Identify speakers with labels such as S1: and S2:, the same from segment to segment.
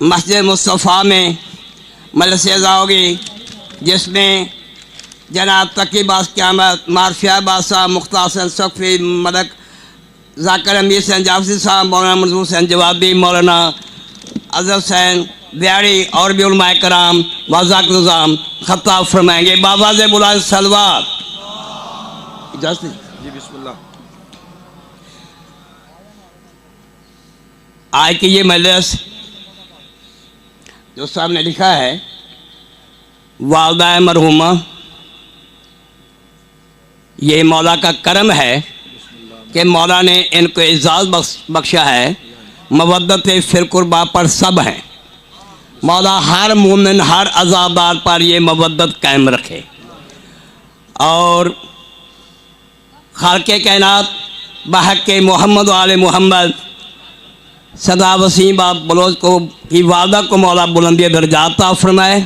S1: مسجد مصطفیٰ میں مجلس عزا ہوگی، جس میں جناب تقی باس قیامت، مارفیہ بادشاہ، مختار حسین صفی، ملک ذاکر امیر حسین جعفری صاحب، مولانا منظور حسین جوابی، مولانا اظہر حسین بیاری اور بھی علماء کرام واضح نظام خطاب فرمائیں گے۔ بابا سے بلند صلوات۔ اجازت جی، بسم اللہ۔ آج کی یہ مجلس جو صاحب نے لکھا ہے، والدہ مرحومہ، یہ مولا کا کرم ہے کہ مولا نے ان کو اعزاز بخشا ہے۔ مودت فی القربہ پر سب ہیں، مولا ہر مومن ہر عزادار پر یہ مودت قائم رکھے، اور خالق کائنات بحق محمد و آل محمد صدا وسیم آپ بلوچ کو کی والدہ کو مولا بلندی درجات عطا فرمائے۔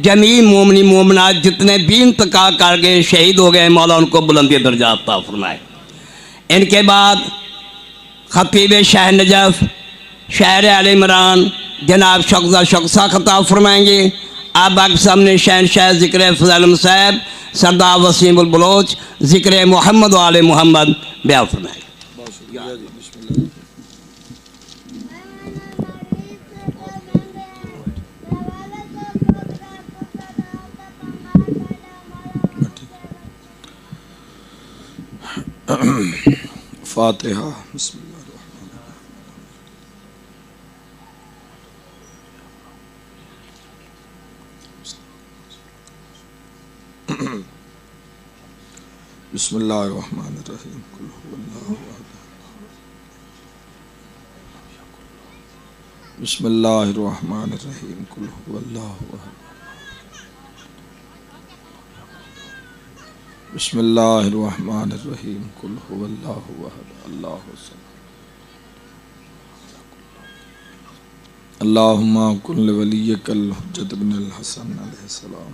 S1: جمیع مومنی مومنات جتنے بھی انتقال کر گئے، شہید ہو گئے، مولا ان کو بلندی درجات عطا فرمائے۔ ان کے بعد خطیب شہر نجف، شہر علی عمران جناب شخصہ شخصہ خطاب فرمائیں گے۔ آپ کے سامنے شہنشاہ ذکر فضل مصعب سردار وسیم البلوچ ذکر محمد و آل محمد بیان فرمائیں گے۔
S2: فاتحہ۔ بسم اللہ بسم اللہ الرحمن الرحیم۔ قل هو اللہ احد۔ بسم اللہ الرحمن الرحیم۔ قل هو اللہ احد۔ بسم اللہ الرحمن الرحیم۔ قل هو اللہ احد اللہ الصمد۔ اللہم کن لولیک الحجۃ بن الحسن علیہ السلام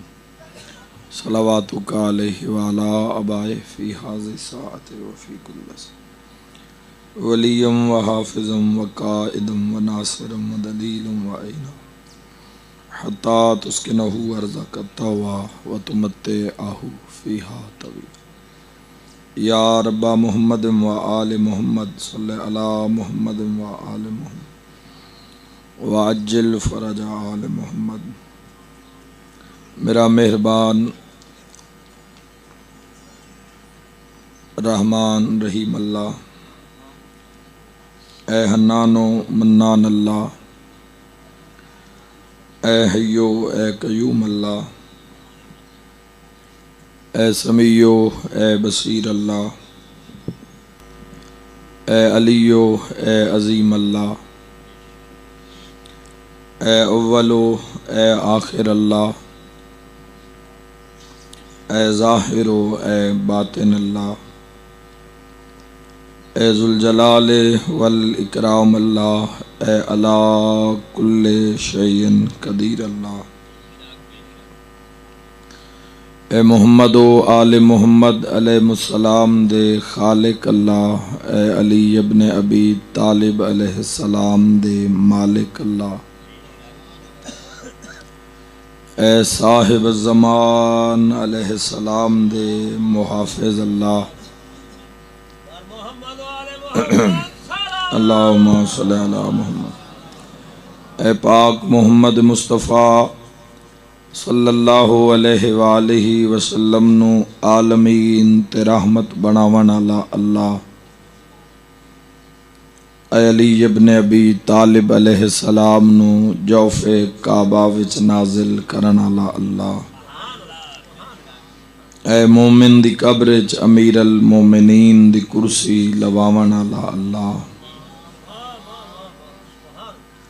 S2: صلواتک علیہ وعلی آبائہ فی ھذہ الساعۃ وفی کل لحظہ ولی و حافظ و قائد و ناصر و دلیل و عین حتی تسکنہ ارضک الطوع و تمتعہ فیہا طویلا۔ یا رب محمد و آل محمد صلی علی محمد و آل محمد وعجل فرج آل محمد۔ میرا مہربان رحمان رحیم اللہ، اے حنان و منان اللہ، اے حیو اے قیوم اللہ، اے سمیع اے بصیر اللہ، اے علی اے عظیم اللہ، اے اول اے آخر اللہ، اے ظاہر اے باطن اللہ، اے ذوالجلال والاکرام اللہ، اے علی کل شیء قدیر اللہ، اے محمد و آل محمد علیہ السلام دے خالق اللہ، اے علی ابن ابی طالب علیہ السلام دے مالک اللہ، اے صاحب الزمان علیہ السلام دے محافظ اللہ، اللہم صلی علی محمد۔ اے پاک محمد مصطفیٰ صلی اللہ علیہ وآلہ وسلم نو عالمین تے رحمت بناون والا اللہ، اے علی ابن ابی طالب علیہ السلام نو جوف کعبہ وچ نازل کرن والا اللہ، اے مومن دی قبر وچ امیر المومنین دی کرسی لواون والا اللہ،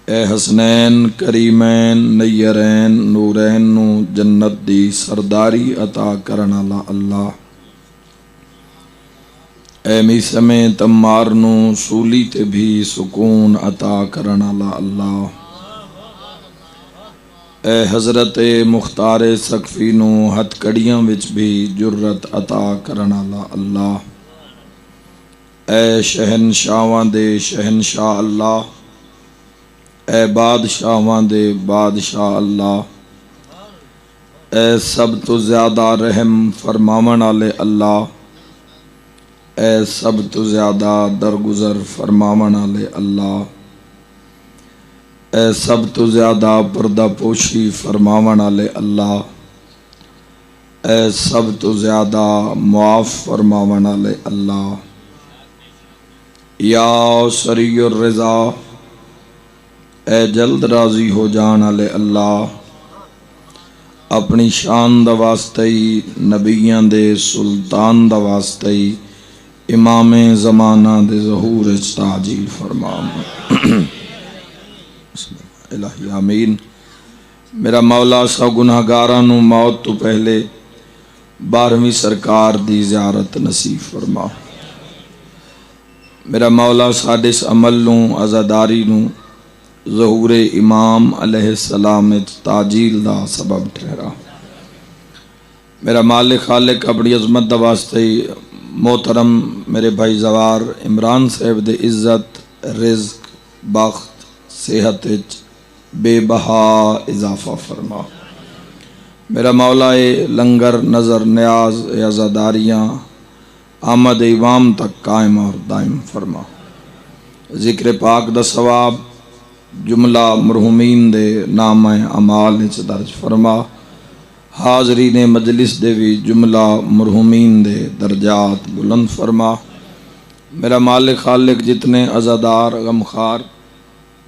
S2: اے حسنین کریمین نیرین نورین نو جنت دی سرداری عطا کرن والا اللہ، اے میسم تمار نو سولی تے بھی سکون عطا کرن والا اللہ، اے حضرت مختار سقفی نو ہتھ کڑیاں وچ بھی جرت عطا کرن والا اللہ، اے شہنشاواں دے شہنشاہ اللہ، اے بادشاہاں دے بادشاہ اللہ، اے سب تو زیادہ رحم فرماون والے اللہ، اے سب تو زیادہ درگزر فرماون والے اللہ، اے سب تو زیادہ پردہ پوشی فرماون والے اللہ، اے سب تو زیادہ معاف فرماون والے اللہ، یا سری الرضا، اے جلد راضی ہو جان والے اللہ، اپنی شان دا واسطے ہی نبیاں دے سلطان دا واسطے ہی امام زمانہ دے ظہور تعجیل فرما الہی آمین۔ میرا مولا سا گناہگاراں نو موت تو پہلے 12ویں سرکار دی زیارت نصیب فرما۔ میرا مولا ساڈے اس عمل نو عزاداری نو ظہور امام علیہ السلام تعجیل دا سبب ٹھہرا۔ میرا مالک خالق اپنی عظمت دا واسطے محترم میرے بھائی زوار عمران صاحب دے عزت رزق بخت صحت بے بہا اضافہ فرما۔ میرا مولا لنگر نظر نیاز عزاداریاں آمد امام تک قائم اور دائم فرما۔ ذکر پاک دا ثواب جملہ مرحومین دے نام اعمال وچ درج فرما۔ حاضرین مجلس دے بھی جملہ مرحومین دے درجات بلند فرما۔ میرا مالک خالق جتنے عزادار غمخوار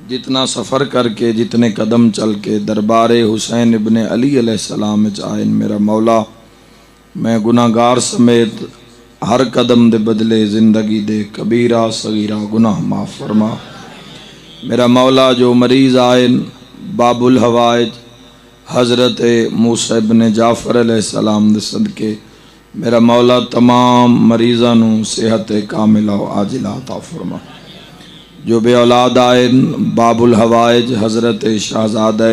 S2: جتنا سفر کر کے جتنے قدم چل کے دربار حسین ابن علی علیہ السلام وچ آئین، میرا مولا میں گناہگار سمیت ہر قدم دے بدلے زندگی دے کبیرہ صغیرہ گناہ معاف فرما۔ میرا مولا جو مریض آئین باب الحوائج حضرت موسیٰ ابن جعفر علیہ السلام دے صدقے میرا مولا تمام مریضاں نو صحت کاملہ و عاجلہ عطا فرما۔ جو بے اولاد آئین باب الحوائج حضرت شہزادہ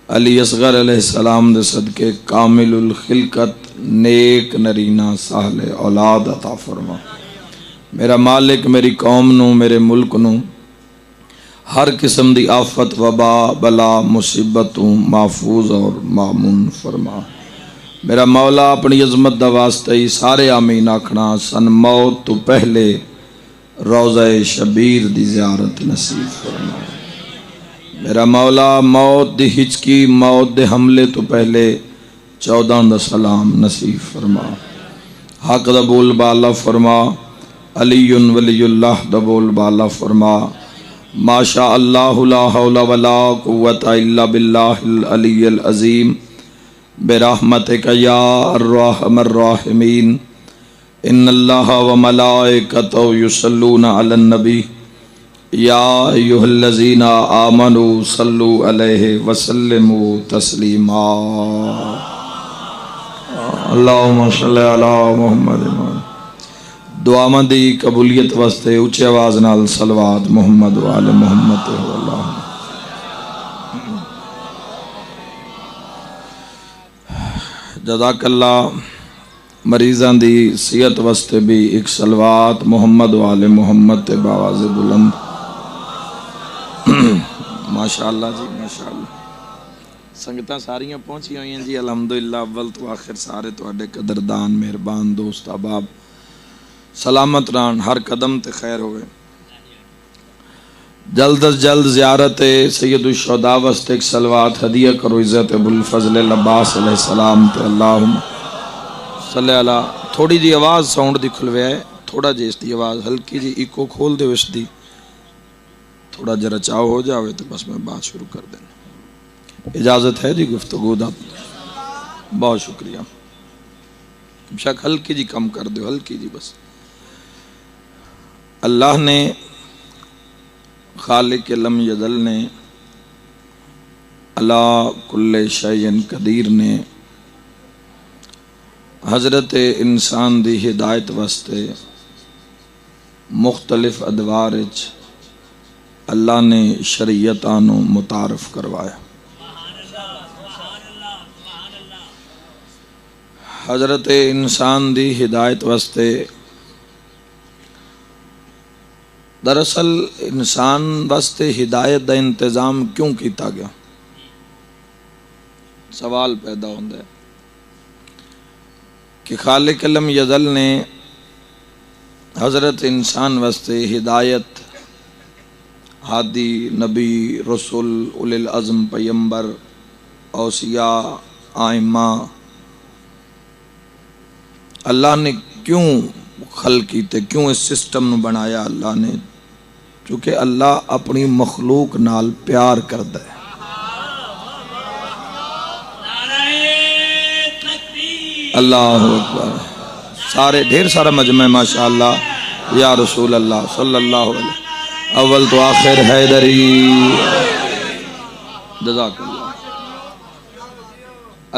S2: علی اصغر علیہ السلام دے صدقے کامل الخلقت نیک نرینہ سہل اولاد عطا فرما۔ میرا مالک میری قوم نو میرے ملک نو ہر قسم دی آفت وبا بلا مصیبتوں محفوظ اور معمون فرما۔ میرا مولا اپنی عظمت دا واسطے ہی سارے آمین آکھنا سن موت تو پہلے روضہ شبیر دی زیارت نصیب فرما۔ میرا مولا موت دی ہچکی موت دے حملے تو پہلے 14 دا سلام نصیب فرما۔ حق دا بول بالا فرما، علی ولی اللہ دا بول بالا فرما۔ ما شاء اللہ لا حول ولا قوت الا باللہ العلی العظیم برحمتک یا الرحم الراحمین۔ ان اللہ و ملائکتہ یصلون علی النبی یا ایہا الذین آمنوا صلوا علیہ وسلموا تسلیما۔ اللہم صلی علی محمد۔ دعا مندی قبولیت واسطے اونچی آواز نال صلوات محمد و آل محمد اللہ۔ جزاک اللہ۔ مریضاں دی صحت واسطے بھی ایک صلوات محمد و آل محمد باواز بلند۔ ماشاءاللہ جی ماشاءاللہ۔ سنگتاں ساریاں پہنچی ہوئی ہیں جی الحمدللہ، اول تو آخر سارے تواڈے قدردان مہربان دوست احباب سلامت ران، ہر قدم تے خیر ہوئے۔ جلد از جلد زیارت سید الشہداء واسطے ایک صلوات ہدیہ کرو عزت ابوالفضل العباس علیہ السلام تے اللہم صلی اللہ۔ تھوڑی جی آواز ساؤنڈ دی کھلوے ہے، تھوڑا جی اس دی آواز ہلکی جی ایکو کھول دے اس دی، تھوڑا جرا چاو ہو جاوے تو بس میں بات شروع کر دینا۔ اجازت ہے جی گفتگو دا؟ بہت شکریہ۔ شک ہلکی جی کم کر دو، ہلکی جی بس۔ اللہ نے خالق لم یزل نے علی کل شیء قدیر نے حضرت انسان دی ہدایت واسطے مختلف ادوار وچ اللہ نے شریعتاں نو متعارف کروایا۔ حضرت انسان دی ہدایت واسطے دراصل انسان واسطے ہدایت دا انتظام کیوں کیتا گیا؟ سوال پیدا ہوتا ہے کہ خالق لم یزل نے حضرت انسان واسطے ہدایت، ہادی، نبی، رسول، اولی العزم، پیمبر، اوصیاء، آئمہ، اللہ نے کیوں خلق کیتے، کیوں اس سسٹم نو بنایا اللہ نے؟ چونکہ اللہ اپنی مخلوق نال پیار کردا ہے۔ اللہ اکبر، سارے ڈھیر سارا مجمع ماشاءاللہ، یا رسول اللہ صلی اللہ علیہ وسلم، اول تو آخر حیدری، جزاک اللہ۔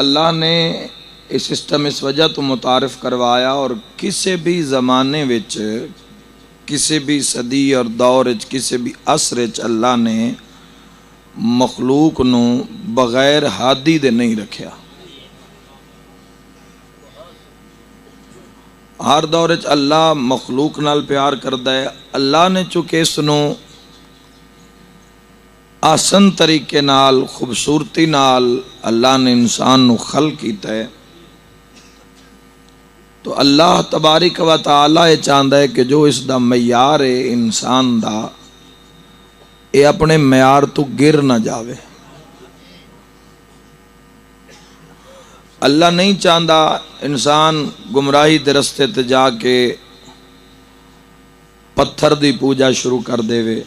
S2: اللہ نے یہ سسٹم اس وجہ تو متعارف کروایا، اور کسی بھی زمانے وچ، کسی بھی صدی اور دور وچ، کسی بھی عصر وچ اللہ نے مخلوق نو بغیر ہادی دے نہیں رکھیا۔ ہر دور وچ اللہ مخلوق نال پیار کردا ہے۔ اللہ نے چونکہ اس نو آسن طریقے نال، خوبصورتی نال اللہ نے انسان نو خلق کیتا ہے، تو اللہ تبارک و تعالی یہ چاہتا ہے کہ جو اس دا معیار ہے انسان دا، یہ اپنے معیار تو گر نہ جاوے۔ اللہ نہیں چاہتا انسان گمراہی دے رستے تے جا کے پتھر دی پوجا شروع کر دے وے،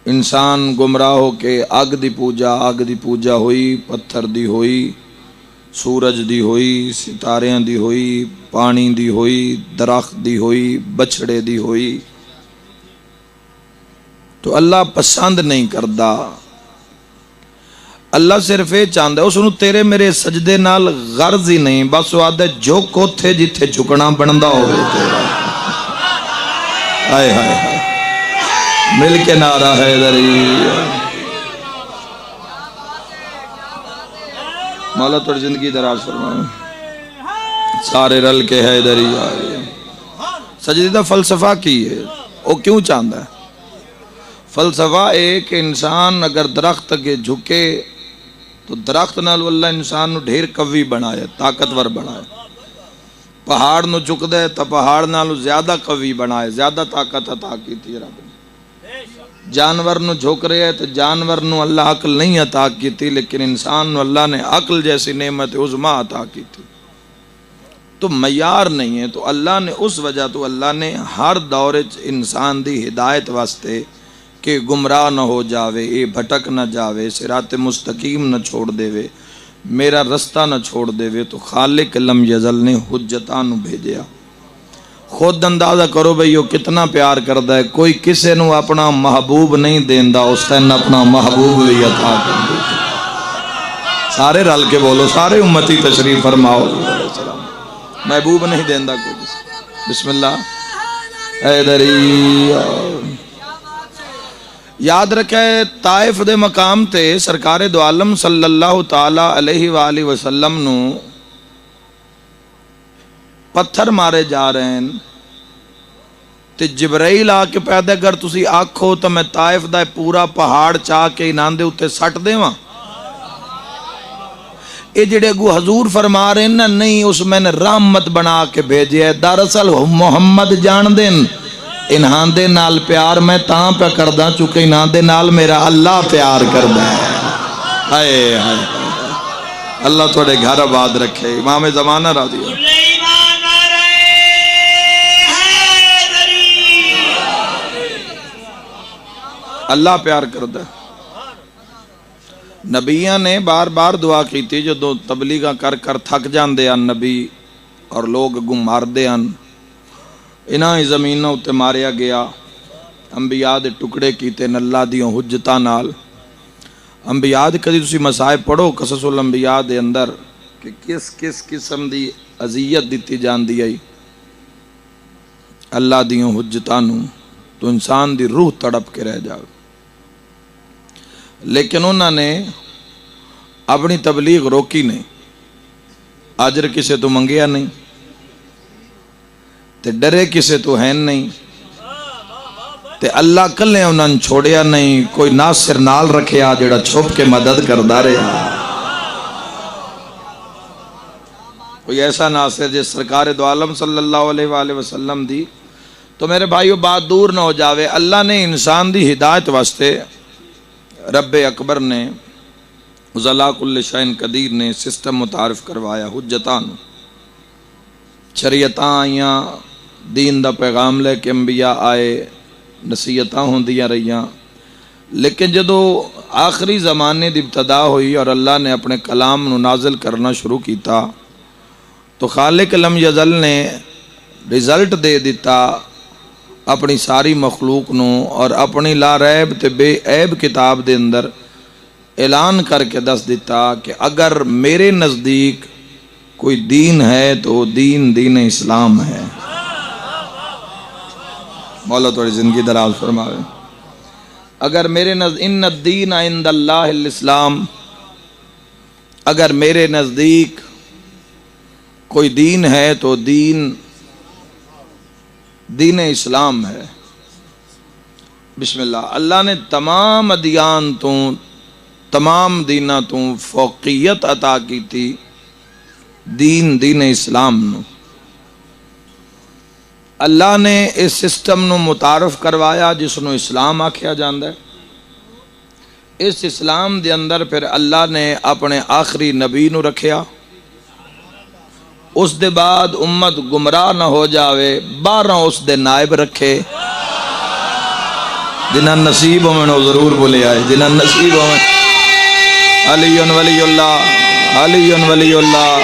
S2: انسان گمراہ ہو کے اگ دی پوجا ہوئی، پتھر دی ہوئی، سورج دی ہوئی، ستاریاں دی ہوئی، پانی دی ہوئی، درخت دی ہوئی، بچھڑے دی ہوئی، تو اللہ پسند نہیں کردا۔ اللہ صرف یہ چاہتا ہے، اس نو تیرے میرے سجدے نال غرض ہی نہیں، بس وہ آدھے جو کوتھے جتھے جھکنا بندا ہوئے تیرا۔ آئے ہائے ہائے، مل کے نعرہ حیدری۔ مولا تو زندگی دراز فرمائے، سارے رل کے حیدری آئے۔ سجدے دا فلسفہ کی ہے، وہ کیوں چاہتا ہے؟ فلسفہ ایک انسان اگر درخت کے جھکے تو درخت نال اللہ انسان نو ڈھیر قوی بنائے، طاقتور بنائے۔ پہاڑ نو جھک دے تو پہاڑ نالو زیادہ قوی بنائے، زیادہ طاقت عطا کی تھی رب نے۔ جانور نو جھک رہے ہے تو جانور نو اللہ عقل نہیں عطا کی تھی، لیکن انسان نو اللہ نے عقل جیسی نعمت عظمیٰ عطا کی تھی۔ تو معیار نہیں ہے، تو اللہ نے اس وجہ تو اللہ نے ہر دور انسان دی ہدایت واسطے کہ گمراہ نہ ہو جاوے، اے بھٹک نہ جاوے، صراط مستقیم نہ چھوڑ دے وے، میرا رستہ نہ چھوڑ دے وے، تو خالق لم یزل نے حجتاں نو بھیجیا۔ خود اندازہ کرو بھئی وہ کتنا پیار کردا ہے، کوئی کسے نو اپنا محبوب نہیں دیندا، اس نے اپنا محبوب بھی عطا کر دیا۔ سارے رل کے بولو، سارے امتی تشریف فرماؤ۔ محبوب نہیں دیندا کوئی کسی۔ بسم اللہ حیدری۔ یاد رکھے طائف دے مقام تے سرکار دو عالم صلی اللہ تعالی علیہ وآلہ وسلم نو پتھر مارے جا رہے ہیں، تے جبرائیل آ کے پیدا اگر تسی آکھو تو میں طائف دا پورا پہاڑ چاہ کے انان دے اتے سٹ دے وہاں۔ اے جڑے گو حضور فرما رہے ہیں نا، نہیں، اس میں نے رحمت بنا کے بھیجے ہے۔ دراصل محمد جان دین انہاں دے نال پیار میں تاں پہ کردہ، چونکہ انہاں دے نال میرا اللہ پیار کردہ ہے۔ آئے آئے، اللہ تھوڑے گھر آباد رکھے۔ امام زمانہ راضی ہے، اللہ پیار کردہ ہے۔ نبیاں نے بار بار دعا کی تھی، جو تبلیغاں کر کر تھک جان دے ان نبی اور لوگ گم مار دے ان، انہاں ہی زمینوں اتے ماریا گیا۔ انبیاء دے ٹکڑے کیتے اللہ دیوں حجتاں نال۔ انبیاء دے کدی تسی مسائب پڑھو قصص الانبیاء دے اندر کہ کس کس قسم دی اذیت دیتی جان دی آئی اللہ دیوں حجتاں نو، تو انسان دی روح تڑپ کے رہ جاؤ۔ لیکن انہوں نے اپنی تبلیغ روکی نہیں، اجر کسے تو منگیا نہیں، تے ڈرے کسے تو ہیں نہیں، تے اللہ کلے انہاں نے چھوڑیا نہیں، کوئی ناصر نال رکھیا جڑا چھپ کے مدد کردا رہا، کوئی ایسا ناصر جس سرکار دو عالم صلی اللہ علیہ وآلہ وسلم دی۔ تو میرے بھائیو بات دور نہ ہو جاوے، اللہ نے انسان دی ہدایت واسطے، رب اکبر نے، ذو کل شیء قدیر نے سسٹم متعارف کروایا، حجتاں شریعتاں آئیاں، دین دا پیغام لے کے انبیاء آئے، نصیحتاں ہوندیاں رہیاں، لیکن جدو آخری زمانے دی ابتدا ہوئی اور اللہ نے اپنے کلام نو نازل کرنا شروع کیتا تو خالق لم یزل نے رزلٹ دے دیتا اپنی ساری مخلوق نو، اور اپنی لا ریب تے بے عیب کتاب دے اندر اعلان کر کے دس دیتا کہ اگر میرے نزدیک کوئی دین ہے تو دین اسلام ہے۔ مولا تھوڑی زندگی دراز فرمائے۔ اگر میرے ان الدین عند اللہ الاسلام، اگر میرے نزدیک کوئی دین ہے تو دین اسلام ہے۔ بسم اللہ، اللہ نے تمام ادیان تو، تمام دیناں تو فوقیت عطا کی تھی دین اسلام نو۔ اللہ نے اس سسٹم نو متعارف کروایا جس نو اسلام آکھیا جاندا ہے۔ اس اسلام دے اندر پھر اللہ نے اپنے آخری نبی نو رکھیا، اس دے بعد امت گمراہ نہ ہو جاوے 12 اس دے نائب رکھے، جنہاں نصیب ہوئے نو ضرور بولے آئے، جنہاں نصیب ہوئے علی ولی اللہ، علی ولی اللہ،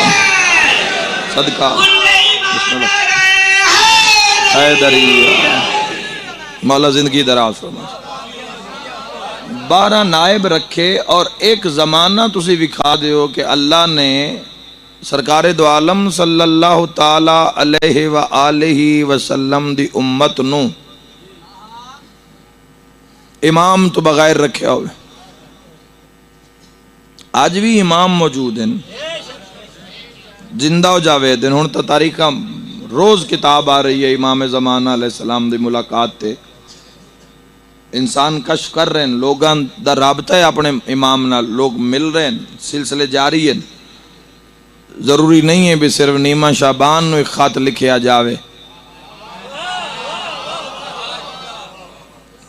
S2: صدقہ بسم اللہ حیدری، مولا زندگی دراز فرمائے۔ 12 نائب رکھے، اور ایک زمانہ تسی وکھا دیو کہ اللہ نے سرکار دو عالم صلی اللہ تعالی علیہ وآلہ وسلم دی امت نو امام تو بغیر رکھے ہوئے۔ آج بھی امام موجود ہیں، زندہ ہو جاوے دن، ہن تو تاریخ روز کتاب آ رہی ہے امام زمانہ علیہ السلام دی ملاقات تے، انسان کشف کر رہے ہیں، لوگاں دا رابطہ ہے اپنے امام نال، لوگ مل رہے ہیں، سلسلے جاری ہیں۔ ضروری نہیں ہے بھی صرف نیمہ شعبان نو ایک خط لکھیا جاوے،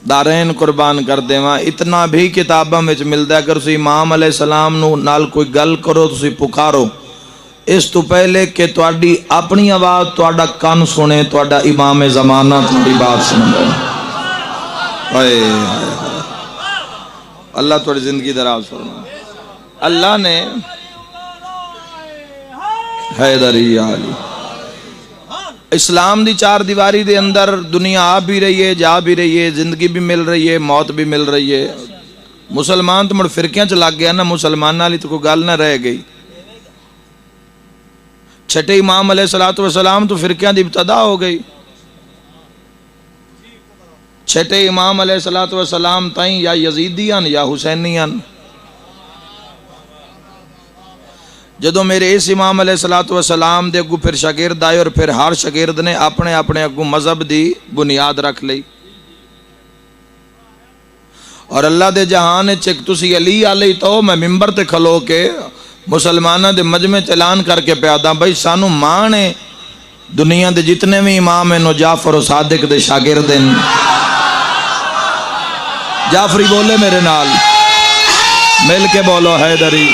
S2: دارین قربان کر دیواں، اتنا بھی کتاباں وچ ملدا ہے۔ اگر تسی امام علیہ السلام نو نال کوئی گل کرو، تسی پکارو، اس تو پہلے کہ تواڈی اپنی آواز تواڈا کان سنے، تواڈا امام زمانہ تواڈی بات سنے۔ ہائے اللہ تواڈی زندگی دراز فرمائے۔ اللہ نے حیدری علی اسلام دی 4 دیواری دے اندر دنیا آ بھی رہی ہے، جا بھی رہی ہے، زندگی بھی مل رہی ہے، موت بھی مل رہی ہے۔ مسلمان تو مڑ فرقیاں چ لگ گیا نا، مسلمان والی تو کوئی گل نہ رہ گئی۔ چھٹے امام علیہ السلام تو فرقیاں دی ابتدا ہو گئی۔ چھٹے امام علیہ السلام تائیں یا یزیدیاں یا حسینیاں۔ جدو میرے اس امام علیہ السلام دے اگو پھر شاگرد آئے، اور پھر ہر شاگرد نے اپنے اپنے اگو مذہب دی بنیاد رکھ لئی، اور اللہ دے جہان چک تسی علی علیہ تو میں ممبر تے کھلو کے مسلمانہ دے مجمع اعلان کر کے پیادا بھائی سانو مانے دنیا دے جتنے بھی امام ہیں جعفر و صادق دے شاگرد ہیں۔ جعفری بولے میرے نال، مل کے بولو حیدری۔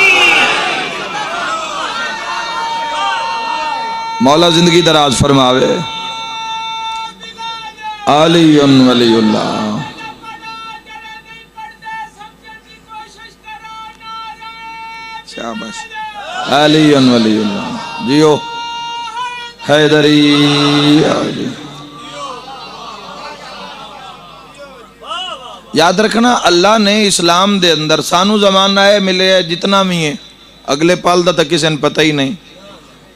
S2: مولا زندگی دراز فرماوے۔ علی ولی اللہ، شاباش، علی ولی اللہ، جیو حیدری علی۔ یاد رکھنا اللہ نے اسلام دے اندر سانو زمانہ ہے ملے ہے جتنا بھی ہے، اگلے پال دا تک کسی نے پتہ ہی نہیں۔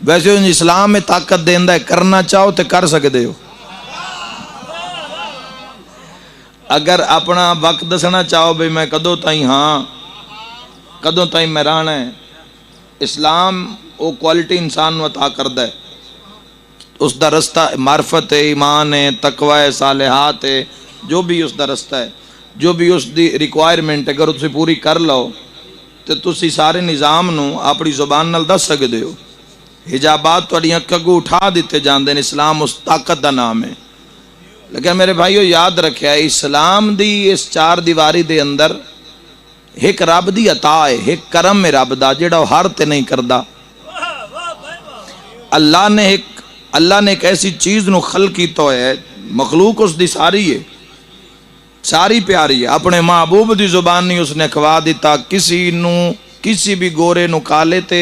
S2: ویسے اسلام میں طاقت دیندہ ہے، کرنا چاہو تو کر سکتے ہو، اگر اپنا وقت دسنا چاہو بھئی میں کدوں تائیں ہاں کدوں تائیں میں رہنا ہے، اسلام وہ کوالٹی انسان نو عطا کردہ ہے، اس دا رستہ معرفت ہے، ایمان ہے، تقوی ہے، صالحات ہے، جو بھی اس دا رستہ ہے، جو بھی اس دی ریکوائرمنٹ اگر تسی پوری کر لو تو تسی سارے نظام نو اپنی زبان نال دس سکدے ہو۔ حجابات تہاڈیاں کگو اٹھا دیتے جاندے نے، اسلام اس طاقت دا نام ہے۔ لیکن میرے بھائیو یاد رکھیا اسلام دی اس چار دیواری دے اندر ایک رب دی عطا ہے، ایک کرم ہے رب دا جڑا ہر تے نہیں کردا۔ اللہ نے ایک ایسی چیز نو خلق کیتا ہے، مخلوق اس دی ساری ہے، ساری پیاری ہے، اپنے محبوب دی زبان نہیں اس نے کھوا دیتا، کسی بھی گورے نو کالے تے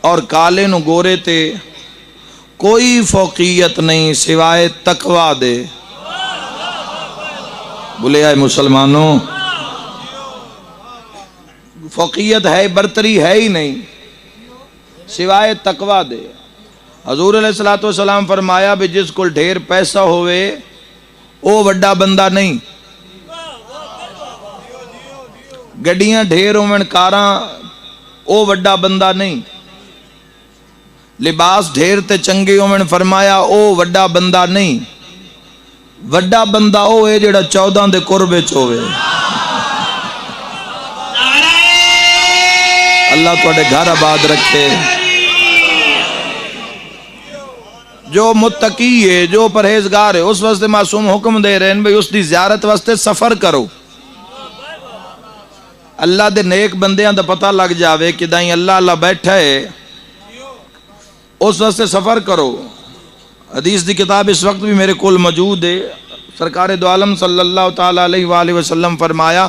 S2: اور کالے نو گورے تے کوئی فوقیت نہیں سوائے تقوی دے۔ بولے آئے مسلمانوں، فوقیت ہے، برتری ہے ہی نہیں سوائے تقوی دے۔ حضور علیہ السلام فرمایا بھی جس کو ڈھیر پیسہ ہوئے او وڈا بندہ نہیں، گڈیاں ڈھیر ہومن کاراں او وڈا بندہ نہیں، لباس ڈھیر تے چنگے ہومن فرمایا او وڈا بندہ نہیں، وڈا بندہ او ہے جڑا 14 دے قرب وچ ہوئے۔ اللہ تواڈے گھر آباد رکھے۔ جو متقی ہے، جو پرہیزگار ہے، اس واسطے معصوم حکم دے رہے ہیں بھئی اس دی زیارت واسطے سفر کرو۔ اللہ دے نیک بندیاں دا پتہ لگ جاوے کہ دائیں اللہ بیٹھا ہے، اس واسطے سفر کرو۔ حدیث دی کتاب اس وقت بھی میرے کول موجود ہے، سرکار دو عالم صلی اللہ تعالیٰ علیہ وآلہ وسلم فرمایا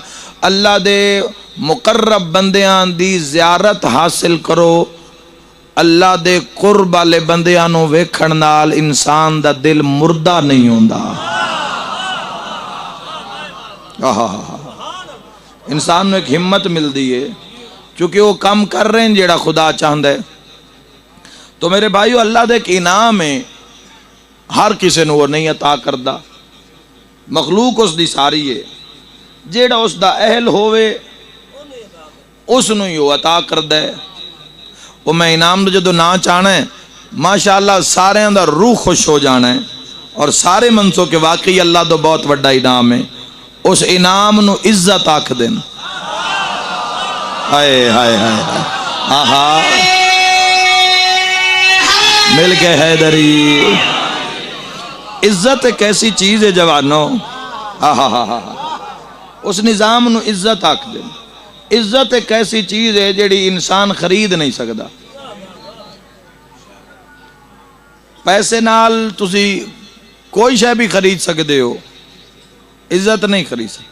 S2: اللہ دے مقرب بندیاں دی زیارت حاصل کرو، اللہ دے قرب والے بندیاں نو ویکھن نال انسان دا دل مردہ نہیں ہوندا۔ انسان نو ایک ہمت ملدی ہے چونکہ وہ کام کر رہے ہیں جیڑا خدا چاہندا ہے۔ تو میرے بھائیو اللہ دے ایک انعام ہے، ہر کسے نو وہ نہیں عطا کردا، مخلوق اس دی ساری ہے، جیڑا اس دا اہل ہوئے اس نو ہی وہ عطا کردا ہے۔ وہ میں انعام جدو نہ چاہنا ہے ماشاءاللہ سارے اندر روح خوش ہو جانا ہے اور سارے منسو کہ واقعی اللہ تو بہت بڑا انعام ہے، اس انعام نو عزت آکھ دین۔ ہائے ہائے ہائے آہا مل کے حیدری۔ عزت ایک ایسی چیز ہے جوانو، آہا اس نظام نو عزت آکھ دین۔ عزت ایک ایسی چیز ہے جیڑی انسان خرید نہیں سکتا۔ پیسے نال تسی کوئی شے بھی خرید سکتے ہو، عزت نہیں خرید سکتے۔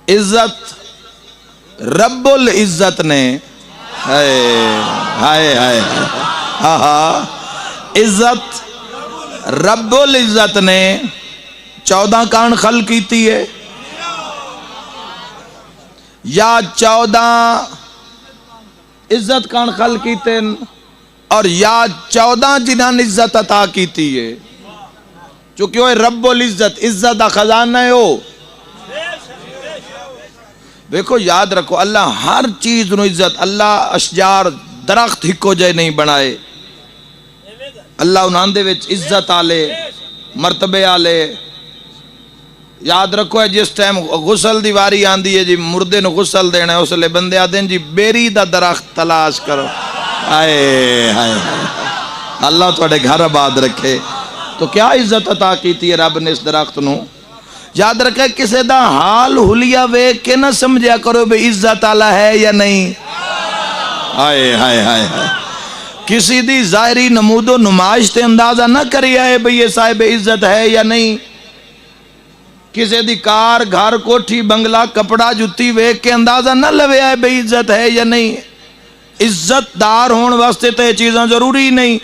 S2: عزت رب العزت نے ہائے ہائے عزت رب العزت نے 14 کان خلق کیتی ہے، یا 14 عزت کان خلق کیتے اور یا 14 جنہاں نے عزت عطا کیتی ہے، چونکہ وہ رب العزت عزت دا خزانہ ہے۔ ہو دیکھو یاد رکھو اللہ ہر چیز نو عزت، اللہ اشجار درخت ہکو جائے نہیں بنائے، اللہ انہاں دے وچ عزت آلے مرتبے آلے۔ یاد رکھو ہے جس ٹائم غسل دی واری آندی ہے جی مردے نو غسل دینا ہے، اس لئے بندے آدھیں جی بیری دا درخت تلاش کرو۔ آئے ہائے اللہ تو اڑے گھر آباد رکھے۔ تو کیا عزت عطا کیتی ہے رب نے اس درخت نو؟ یاد رکھے کسے دا حال حلیہ ویکھ کے نہ سمجھیا کرو بے عزت آلہ ہے یا نہیں۔ آئے ہائے ہائے کسی دی ظاہری نمود و نمائش تے اندازہ نہ کری آئے بھئی یہ صاحب عزت ہے یا نہیں۔ کسی دی کار گھر کوٹھی بنگلہ کپڑا جتی ویکھ کے اندازہ نہ لوے آئے بھئی عزت ہے یا نہیں۔ عزت دار ہون واسطے تے چیزاں ضروری ہی نہیں۔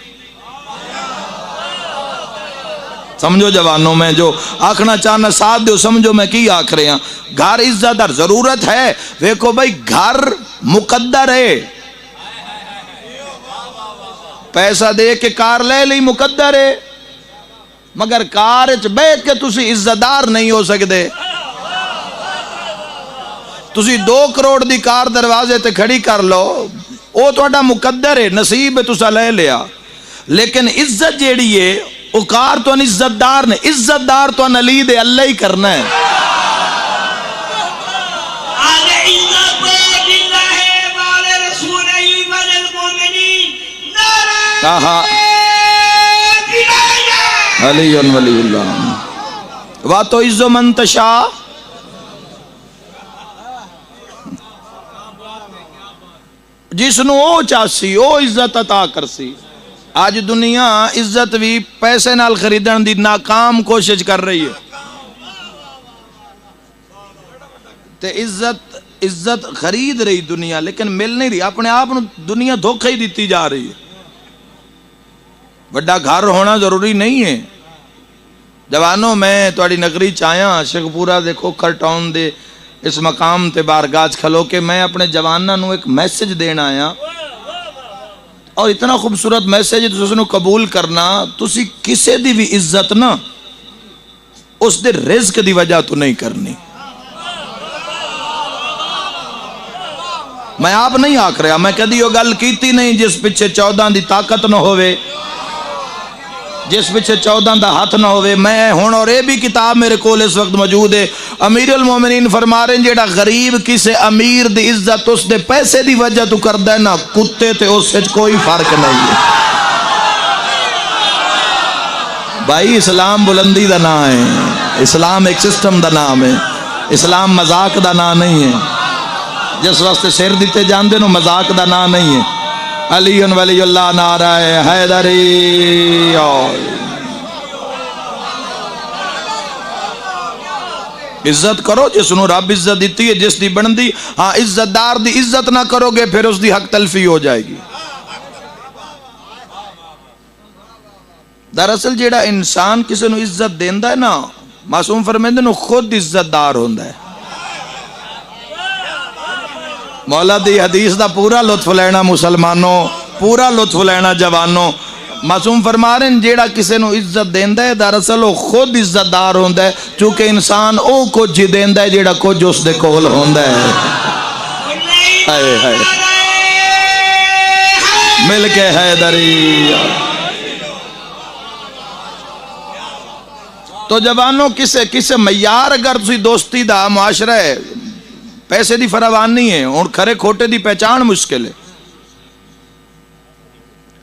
S2: سمجھو جوانوں میں جو آکھنا چاہنا ساتھ دیو، سمجھو میں کی آکھ رہے ہیں۔ گھر عزت دار ضرورت ہے، ویکھو بھئی گھر مقدر ہے، پیسہ دے کے کار لے لی مقدر ہے، مگر کار اچ بیٹھ کے تسی عزت دار نہیں ہو سکتے۔ تسی 2 کروڑ دی کار دروازے تے کھڑی کر لو، او تہاڈا مقدر ہے، نصیب ہے تسا لے لیا، لیکن عزت جیڑی ہے اوقار تو عزت دار نے، عزت دار تو علی دے اللہ ہی کرنا ہے. علی ولی اللہ وا تو عز من تشاء. جس نو او چاسی او عزت عطا کرسی. آج دنیا عزت بھی پیسے نال خریدن دی ناکام کوشش کر رہی ہے. تے عزت خرید رہی دنیا لیکن مل نہیں رہی. اپنے آپ دنیا دھوکہ ہی دیتی جا رہی ہے. بڑا گھر ہونا ضروری نہیں ہے. جوانوں میں تواڈی نگری چاہیاں شیخ پورا دے کھوکھر ٹاؤن دے اس مقام تے بارگاہ کھلو کے میں اپنے جواناں نو ایک میسج دین آیا اور اتنا خوبصورت میسج تسی اس نو قبول کرنا. تسی کسے دی بھی عزت نہ اس دے رزق دی وجہ تو نہیں کرنی. میں آپ نہیں آکھ رہا, میں کدی وہ گل کیتی نہیں جس پیچھے 14 دی طاقت نہ ہوئے, جس پیچھے 14 دا ہاتھ نہ ہوئے. میں ہون اور یہ بھی کتاب میرے کول اس وقت موجود ہے. امیر المومنین فرما رہے ہیں جیڑا غریب کسے امیر دی عزت اس دے پیسے دی وجہ تو کردہ ہے نا کتے تے اس سے کوئی فرق نہیں ہے. بھائی اسلام بلندی دا نام ہے, اسلام ایک سسٹم دا نام ہے, اسلام مذاق دا نام نہیں ہے. جس واسطے سر دیتے جاندے نو مذاق دا نام نہیں ہے. علی ولی اللہ نعرہ حیدری. عزت کرو جس نو رب عزت دیتی ہے جس دی بندی. ہاں عزت دار دی عزت نہ کرو گے پھر اس دی حق تلفی ہو جائے گی. دراصل جیڑا انسان کسی نو عزت دیندا ہے نا معصوم فرمیندے نو خود عزت دار ہوندا ہے. مولا دی حدیث دا پورا لطف لینا مسلمانوں, پورا لطف لینا جوانوں. معصوم فرما رہے ہیں جیڑا کسے نو عزت دیندا ہے دراصل وہ خود عزت دار ہوندا ہے, چونکہ انسان او کچھ ہی دیندا ہے جیڑا کچھ اس دے کول ہوندا ہے. ہائے ہائے مل کے حیدری. تو جوانوں کسے معیار اگر تسی دوستی دا معاشرہ ہے پیسے دی فراوان نہیں ہے اور کھرے کھوٹے دی پہچان مشکل ہے.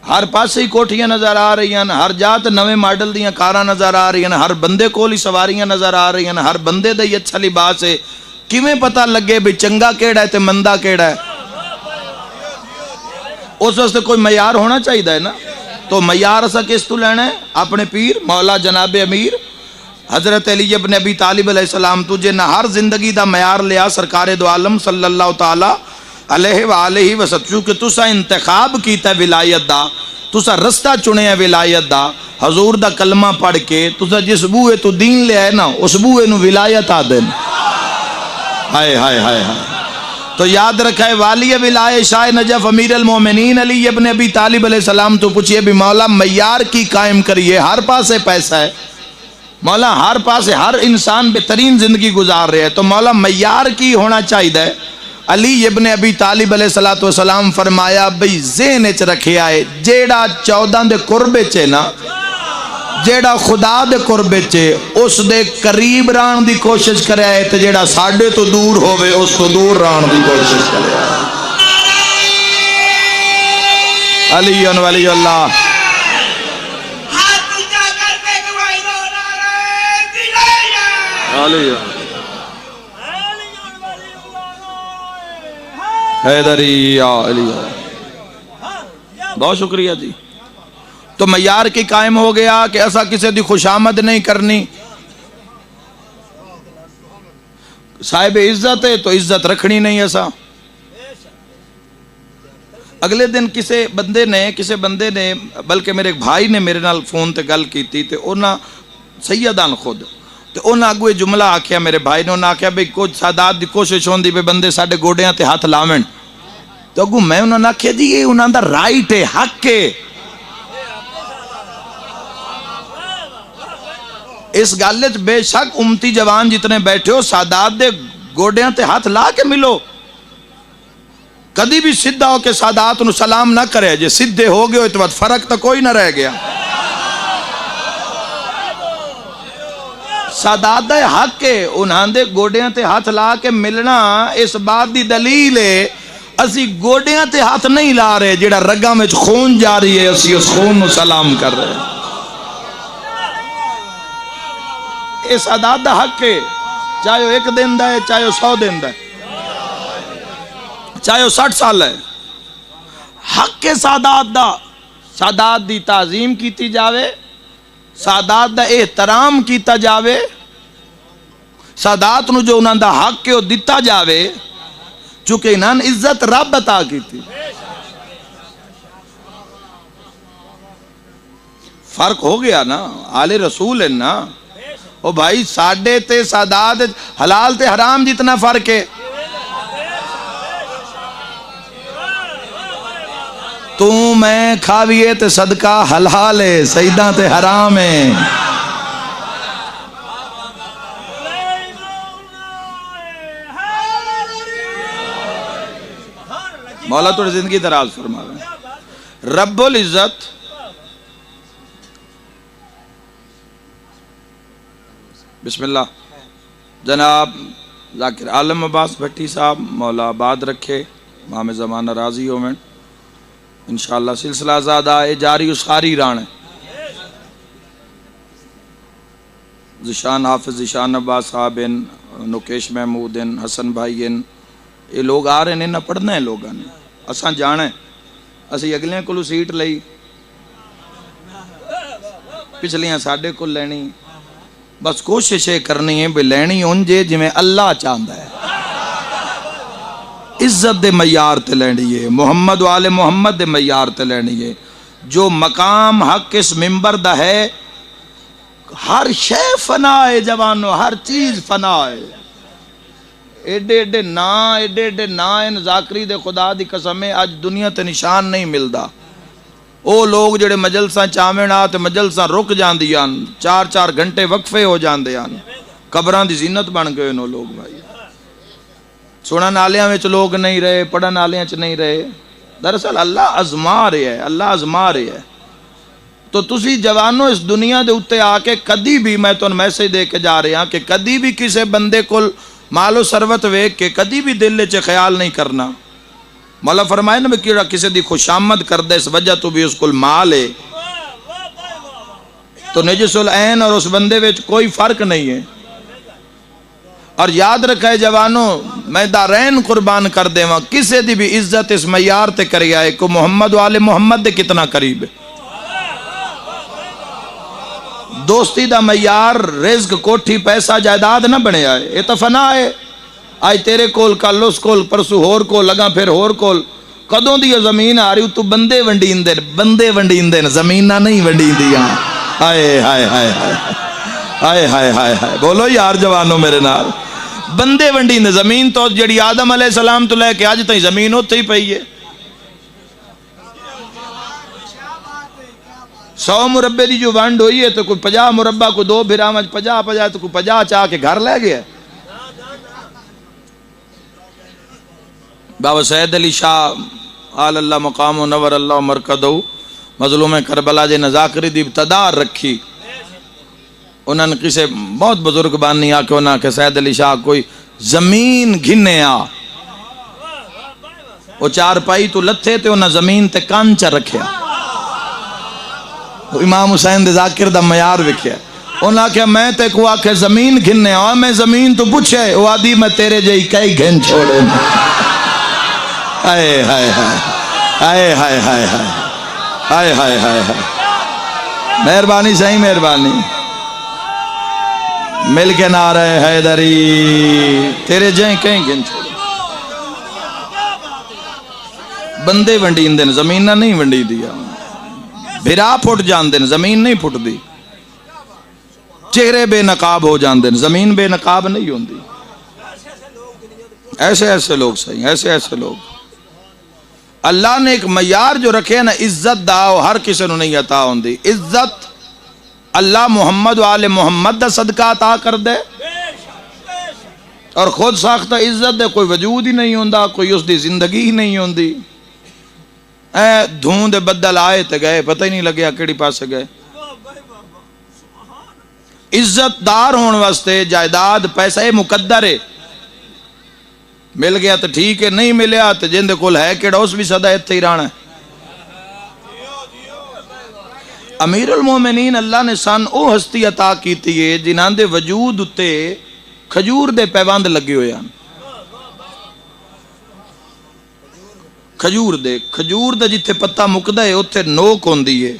S2: ہر پاس ہی کوٹھیاں نظر آ رہی ہیں, ہر جات نوے ماڈل دیاں کاراں نظر آ رہی ہیں, ہر بندے کول ہی سواریاں نظر آ رہی ہیں, ہر بندے دا ہی اچھا لباس ہے. کیویں پتہ لگے بھی چنگا کیڑا ہے تے مندا کیڑا ہے؟ اس واسطے کوئی معیار ہونا چاہیے نا. تو معیار اسا کس تو لینا ہے؟ اپنے پیر مولا جناب امیر حضرت علی ابن ابی طالب علیہ السلام تجھے نہ ہر زندگی دا معیار لیا سرکار دو عالم صلی اللہ تعالی علیہ وآلہ وسلم. چونکہ تسا انتخاب کیتا ہے ولایت دا, تسا رستہ چنے ہے ولایت دا, حضور دا کلمہ پڑھ کے تسا جس بوئے تو دین لے آئے نا اس بوئے نو ولایت آ دین. ہائے ہائے ہائے ہائے. تو یاد رکھا ہے والی ولایت شاہ نجف امیر المومنین علی ابن ابی طالب علیہ السلام تو پوچھئے بھی مولا معیار کی قائم کریے. ہر پاسے پیسہ ہے مولا, ہر پاسے ہر انسان بہترین زندگی گزار رہے ہیں, تو مولا معیار کی ہونا چاہیے. علی ابن ابی طالب علیہ السلام فرمایا بھئی ذہن وچ رکھیا ہے جیڑا 14 دے قربے چے نا, جیڑا خدا دے قربے چے اس دے قریب ران دی کوشش کرے ہے, تے جیڑا ساڈے تو دور ہوئے اس تو دور ران دی کوشش کرے ہے. علی ولی اللہ. حیدری علی. بہت شکریہ جی. تو معیار کی قائم ہو گیا کہ ایسا کسی دی خوش آمد نہیں کرنی. صاحب عزت ہے تو عزت رکھنی نہیں. ایسا اگلے دن کسی بندے نے بلکہ میرے بھائی نے میرے نال فون تے گل کی تھی, تے انہاں سیدان خود تو انہاں اگوے جملہ آکھیا میرے بھائی نے, انہاں آکھیا بھئی کچھ سادات دی کوشش ہوندی پہ بندے ساڈے گوڑیاں تے ہاتھ لاویں. تو اگو میں انہاں نے آکھیا جی یہ انہاں دا رائٹ ہے, حق ہے. اس گل وچ بے شک امتی جوان جتنے بیٹھے ہو سادات دے گوڑیاں تے ہاتھ لا کے ملو. کدی بھی سیدھا ہو کے سادات نو سلام نہ کرے, جے سیدھے ہو گئے تو فرق تو کوئی نہ رہ گیا. سادات دا حق ہے انہاں دے گوڑیاں تے ہاتھ لا کے ملنا اس بات دی دلیل ہے اسی گوڑیاں تے ہاتھ نہیں لا رہے جڑا رگاں وچ خون جاری ہے اسی اس خون نو سلام کر رہے ہیں اے سادات دا حق ہے چاہے وہ 1 دن دا ہے چاہے وہ 100 دن دا ہے چاہے وہ 60 سال ہے حق سادات دا سادات دی تعظیم کیتی جاوے سادات دا احترام کیتا جاوے سادات نو جو انہاں دا حق ہے وہ دتا جاوے چونکہ انہاں عزت رب عطا کیتی فرق ہو گیا نا آل رسول ہے نا او بھائی ساڑھے تے سادات حلال تے حرام جتنا فرق ہے تو میں کھاویے تے صدقہ حلال ہے سیداں تے حرام ہے مولا تو زندگی دراز فرماوے رب العزت بسم اللہ جناب ذاکر عالم عباس بھٹی صاحب مولا آباد رکھے امام زمانہ راضی ہو میں انشاءاللہ سلسلہ زادہ جاری اسخاری رانے ذیشان حافظ ذیشان عباس صاحب نوکیش محمود حسن بھائی یہ لوگ آ رہے ہیں نہ پڑھنا ہے لوگاں نے اساں جانا ہے اسی اگلیاں کلو سیٹ لئی پچھلیاں ساڑھے کل لینی بس کوشش کرنی ہے بھی لینی انجے جی میں اللہ چاہتا ہے عزت دے معیار تے لینی ہے محمد والے محمد دے معیار تے لینی ہے جو مقام حق اس منبر دا ہے ہر شے فنا ہے جوانو ہر چیز فنا ہے ایڈے ایڈے نا ان ذاکری دے خدا دی قسم ہے آج دنیا تے نشان نہیں ملدا او لوگ جڑے مجلساں چاوینا تے مجلساں رک جاندیاں 4 گھنٹے وقفے ہو جاندیاں قبراں دی زینت بن گئے نو لوگ بھائی سنن والیاں وچ لوگ نہیں رہے پڑھن والیاں وچ نہیں رہے دراصل اللہ آزما رہا ہے اللہ آزما رہا ہے تو تسی جوانو اس دنیا دے اوتے آ کے کدی بھی میں تو میسج دے کے جا رہا کہ کدی بھی کسے بندے کول مال و ثروت ویکھ کے کدی بھی دل وچ خیال نہیں کرنا مولا فرمائے نا کہ کسی دی خوشامد کر دے اس وجہ تو بھی اس کو مال ہے تو نجس العین اور اس بندے وچ کوئی فرق نہیں ہے اور یاد رکھے جوانو میں دارین قربان کر دے وہاں کسی دی بھی عزت اس معیار تے کری آئے کو محمد والے محمد دے کتنا قریب ہے دوستی دا معیار رزق کوٹھی پیسہ جائیداد نہ بنے آئے یہ تو فنا ہے آج تیرے کول کل اس کول پرسو ہور کول لگا پھر ہور کول کدوں دی زمین آ رہی تو بندے ونڈین دے زمین نہ نہیں ونڈین دیا ہائے ہائے ہائے ہائے ہائے ہائے ہائے بولو یار جوانوں میرے نال بندے ونڈین دے زمین تو جڑی آدم علیہ السلام تو لے کے آج تھی زمین ہوتے ہی پئی ہے 100 مربع دی جو ونڈ ہوئی ہے تو کوئی 50 مربع کو 2 بھرامج 50 تو کوئی 50 چاہ کے گھر لے گیا بابا سید علی شاہ آل اللہ مقام و نور اللہ مرکدو مظلوم کربلا جے نذاکری دی ابتدا رکھی انہوں نے کسی بہت بزرگ بانی آ کے انہوں نے کہ سید علی شاہ کوئی زمین گھنے آ وہ 4 پائی تو لتھے تے انہوں نے زمین تے کانچا رکھیا امام حسین دے ذاکر دا معیار وکھیا انہوں نے کہا میں تے کو آکھے زمین گھنے آ میں زمین تو پوچھے وہ آدھی میں تیرے جائی کئی گھن چھوڑے ہائے ہائے ہائے ہائے ہائے ہائے ہائے ہائے مہربانی صحیح مہربانی مل کے نعرہ حیدری تیرے جائیں کہیں گن چھوڑے بندے ونڈین دن زمین نہ نہیں ونڈی دیا بھرا پھٹ جان دن زمین نہیں پھٹ دی چہرے بے نقاب ہو جان دن زمین بے نقاب نہیں ہوندی ایسے لوگ صحیح ایسے لوگ اللہ نے ایک معیار جو رکھے نا عزت داؤ ہر کسی نو نہیں عطا ہوندی عزت اللہ محمد والے محمد دا صدقہ عطا کر دے اور خود ساختہ عزت دے کوئی وجود ہی نہیں ہوندا کوئی اس دی زندگی ہی نہیں ہوندی دھون دے بدل آئے تے گئے پتہ ہی نہیں لگیا کیڑی پاسے گئے عزت دار ہونے واسطے جائیداد پیسہ یہ مقدر ہے، مل گیا تو ٹھیک ہے، نہیں ملیا تو جن دے کول ہے کیڑا اس بھی سدا اتھے ہی رہنا ہے۔ امیر المومنین اللہ نے سان او ہستی عطا کیتی ہے جنہاں دے وجود اتے کھجور دے پیوند لگے ہوئے ہیں، کھجور دے جتھے پتہ مکدا ہے اتھے نوک ہوندی ہے،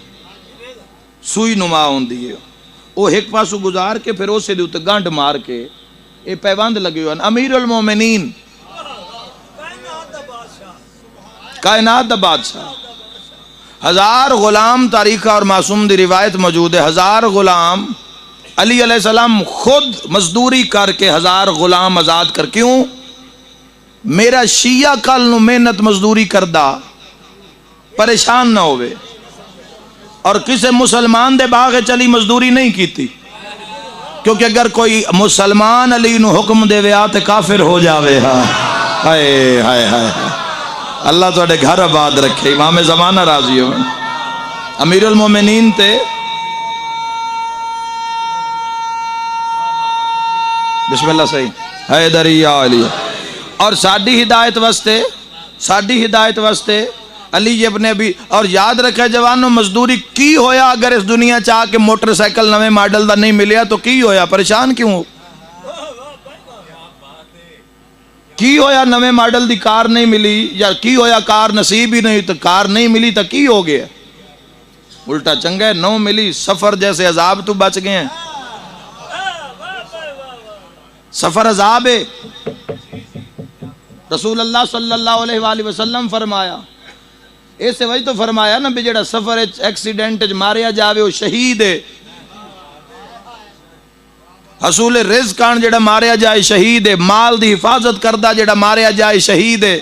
S2: سوئی نما ہوندی ہے، وہ ایک پاسو گزار کے پھر اسے دے اتے گانڈ مار کے یہ پیوند لگے ہوئے ہیں۔ امیر المومنین کائنات دا بادشاہ، 1000 غلام تاریخ اور معصوم دی روایت موجود ہے، 1000 غلام علی علیہ السلام خود مزدوری کر کے 1000 غلام آزاد کر، کیوں؟ میرا شیعہ کل نو محنت مزدوری کردہ پریشان نہ ہوئے، اور کسے مسلمان دے باغ چلی مزدوری نہیں کیتی، کیونکہ اگر کوئی مسلمان علی نو حکم دے وے آتے کافر ہو جاوے۔ ہائے ہائے ہائے، اللہ توڑے گھر آباد رکھے، امام زمانہ راضی ہو۔ امیر المومنین تے بسم اللہ صحیح حیدری یا علی، اور ساڈی ہدایت واسطے علی ابن ابی، اور یاد رکھے جوانوں مزدوری کی ہویا اگر اس دنیا چاہ کے موٹر سائیکل نویں ماڈل دا نہیں ملیا تو کی ہویا؟ پریشان کیوں ہو؟ کی ہویا نویں ماڈل دی کار نہیں ملی، یا کی ہویا کار نصیب ہی نہیں تو کار نہیں ملی تو کی ہو گیا؟ الٹا چنگا ہے نو ملی، سفر جیسے عذاب تو بچ گئے ہیں، سفر عذاب ہے۔ رسول اللہ صلی اللہ علیہ وآلہ وسلم فرمایا، ایسے وجہ تو فرمایا نا بھی جڑا سفر ایکسیڈنٹ ماریا جاوے وہ شہید ہے، حصول رزق آن جڑا ماریا جائے شہید ہے، مال دی حفاظت کردہ جڑا ماریا جائے شہید ہے،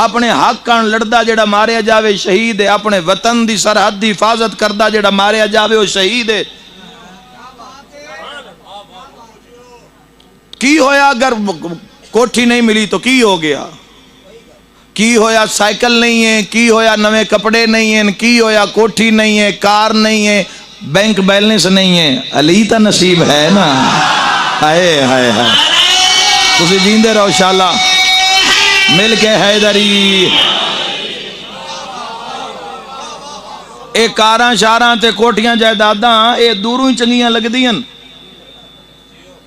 S2: اپنے حق آن لڑدہ جڑا ماریا جاوے شہید ہے، اپنے وطن دی سرحد دی حفاظت کردہ جڑا ماریا جاوے وہ شہید ہے۔ کی ہویا اگر کوٹھی نہیں ملی تو کی ہو گیا؟ کی ہویا سائیکل نہیں ہے، کی ہویا نویں کپڑے نہیں ہیں، کی ہویا کوٹھی نہیں ہے، کار نہیں ہے، بینک بیلنس نہیں ہے، علی تا نصیب ہے نا۔ ہائے ہائے ہائے، تسی جیندے رہو انشاءاللہ مل کے حیدری۔ اے کاراں شاراں تے کوٹھیاں جائیداداں اے دوروں ہی چنگیاں لگ دیاں،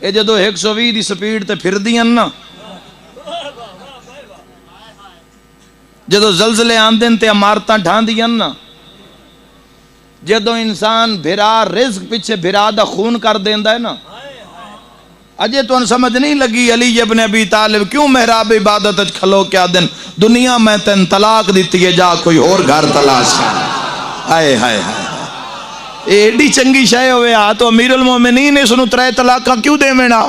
S2: اے جدو 120 دی سپیڈ تے پھر دیاں نا، جدو زلزلے آندن تے عمارتاں ڈھان دیاں نا، جدو انسان بھرا رزق پیچھے بھرا دا خون کر دیندا ہے نا، اجے تو ان سمجھ نہیں لگی علی ابن ابی طالب کیوں محراب عبادت کھلو کیا دن دنیا میں تن طلاق دیتی ہے، جا کوئی اور گھر تلاش کر۔ آئے ہائے ہائے، ایڈی چنگی شے ہوئے تو امیر المومنین اس نو 3 طلاقاں کیوں دے مینا؟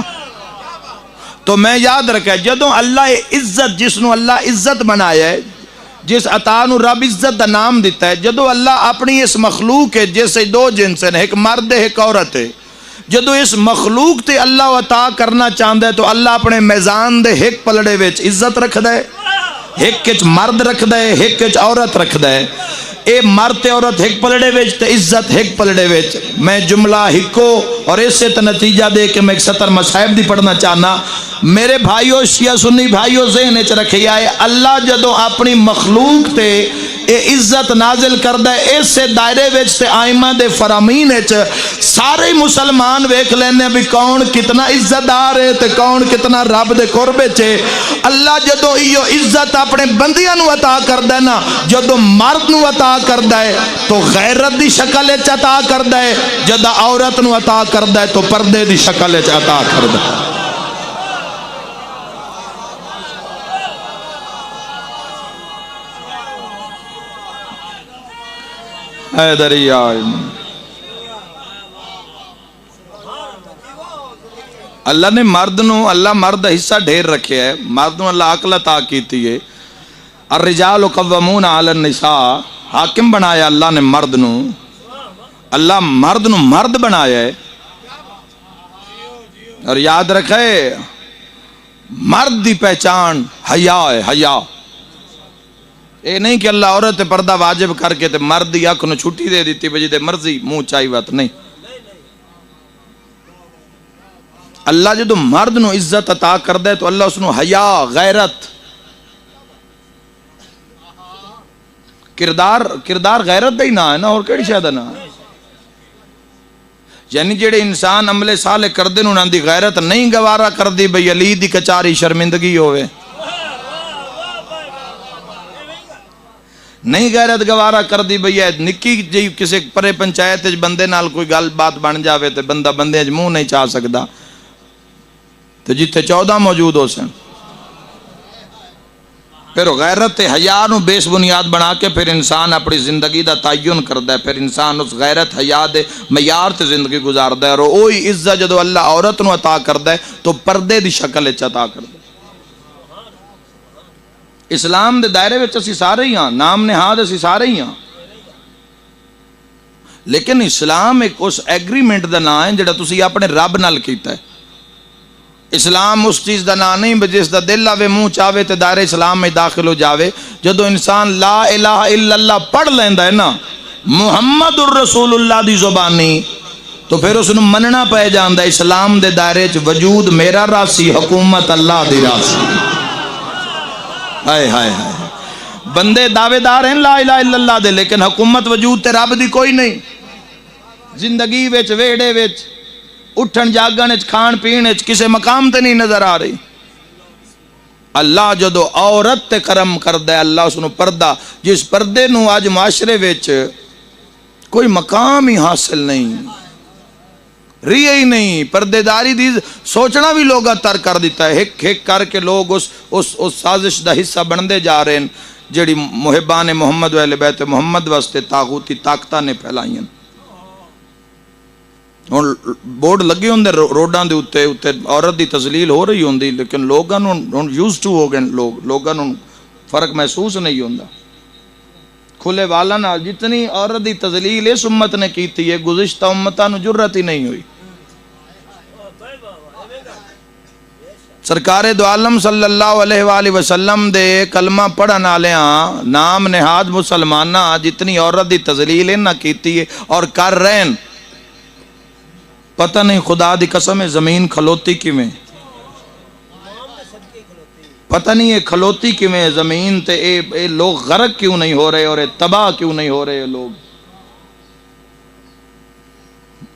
S2: تو میں یاد رکھا جدوں اللہ عزت، جس نو اللہ عزت بنایا ہے، جس عطا نو رب عزت دا نام دیتا ہے، جدوں اللہ اپنی اس مخلوق ہے جیسے 2 جنس ہیں، ایک مرد ہے ایک عورت ہے، جدوں اس مخلوق تے اللہ عطا کرنا چاہتا ہے تو اللہ اپنے میزان دے ایک پلڑے وچ عزت رکھ دے، ایک وچ مرد رکھ دے، ایک وچ عورت رکھ دے، اے مرد عورت ایک پلڑے وچ تے عزت ایک پلڑے وچ۔ میں جملہ ہکو اور اس سے نتیجہ دے کے میں ایک 70 مصائب دی پڑھنا چاہنا۔ میرے بھائیو شیعہ سنی بھائیو ذہن وچ رکھیا ہے، اللہ جدوں اپنی مخلوق تے اے عزت نازل کردہ ہے، اس سے دائرے وچ تے آئمہ دے فرامین وچ سارے مسلمان ویکھ لینے بھی کون کتنا عزت دار ہے تے کون کتنا رب دے قرب وچ ہے۔ اللہ جدوں ایو عزت اپنے بندیاں نو عطا کردہ ہے نا، جدوں مرد نو عطا کردہ ہے تو غیرت دی شکل وچ عطا کردہ ہے، جدوں عورت نو عطا کردہ ہے تو پردے دی شکل وچ عطا کردہ ہے۔ اے دریا اللہ نے مرد نو، اللہ مرد حصہ ڈھیر رکھے ہے، مرد نو اللہ عقل عطا کیتی ہے۔ الرجال قوامون علی النساء، حاکم بنایا اللہ نے مرد نو، اللہ مرد نو مرد بنایا ہے۔ اور یاد رکھے مرد دی پہچان حیا ہے، حیا یہ نہیں کہ اللہ عورت پردہ واجب کر کے تے مرد دی اکھ نو چھٹی دے دیتی بجی دے مرضی منہ چائی وات نہیں. اللہ جدو مرد نو عزت عطا کر دے تو اللہ اس نو حیا غیرت کردار غیرت دا ہی نہ ہے نا، اور کیڑی شاید نہ ہے. یعنی جڑے انسان عمل صالح کر دے انہاں دی غیرت نہیں گوارا کر دی بھئی علی دی کچاری شرمندگی ہوئے، نہیں غیرت گوارا کر دی بھئی نکی جی کسی پرے پنچایت بندے نال کوئی گل بات بن جاوے تے بندہ بندے منہ نہیں چاہ سکدا تو جتے 14 موجود ہو سن. پھر غیرت حیا نو بیس بنیاد بنا کے پھر انسان اپنی زندگی دا تعین کردا ہے، پھر انسان اس غیرت حیا دے معیار تے زندگی گزاردا ہے. اور وہی عزت جدو اللہ عورت نو عطا کردا ہے تو پردے دی شکل وچ عطا کردا ہے. اسلام دے دائرے وچ اسی سارے ہی ہاں، نام نہاد اسی سارے ہی ہاں، لیکن اسلام ایک اس ایگریمنٹ دا نام ہے جڑا تسی اپنے رب نال کیتا ہے. اسلام اس چیز دا نام نہیں جس دا دل آوے منہ چاہے تے دائرہ اسلام میں داخل ہو جاوے. جدو انسان لا الہ الا اللہ پڑھ لیندا ہے نا محمد الرسول اللہ دی زبانی تو پھر اس نو مننا پہ جاندا ہے اسلام دے دائرے چ وجود میرا راسی حکومت اللہ دی راسی. ہائے ہائے ہائے بندے دعوے دار ہیں لا الہ الا اللہ دے لیکن حکومت وجود تے رب دی کوئی نہیں. زندگی وچ ویڑے وچ اٹھن جاگن وچ کھان پین وچ کسے مقام تے نہیں نظر آ رہی. اللہ جدو عورت تے کرم کردا ہے اللہ اس نو پردہ جس پردے نو آج معاشرے وچ کوئی مقام ہی حاصل نہیں ری ہی نہیں. پردے داری دی سوچنا بھی لوگا تر کر دیتا ہے. ہک ہک کر کے لوگ اس سازش دا حصہ بندے جا رہے ہیں جڑی محبان محمد و اہل بیت محمد واسطے طاغوتی طاقتاں نے پھیلائیں. ہن بورڈ لگے ہوندے روڈاں دے اوتے عورت دی تذلیل ہو رہی ہوندی لیکن لوگاں نوں ہن یوز ٹو ہو گئے لوگاں نوں فرق محسوس نہیں ہوندا. کھلے والا نال جتنی عورت دی تذلیل اس امت نے کیتی ہے گزشتہ امتاں نوں جرت ہی نہیں ہوئی. سرکار دو عالم صلی اللہ علیہ وآلہ وسلم دے کلمہ پڑھن والیاں نام نہاد مسلماناں جتنی عورت دی تذلیل نہ کیتی ہے اور کر رہے ہیں. پتہ نہیں خدا دی قسم ہے زمین کھلوتی کیویں، پتہ نہیں یہ کھلوتی کیویں زمین تے اے لوگ غرق کیوں نہیں ہو رہے اور اے تباہ کیوں نہیں ہو رہے. لوگ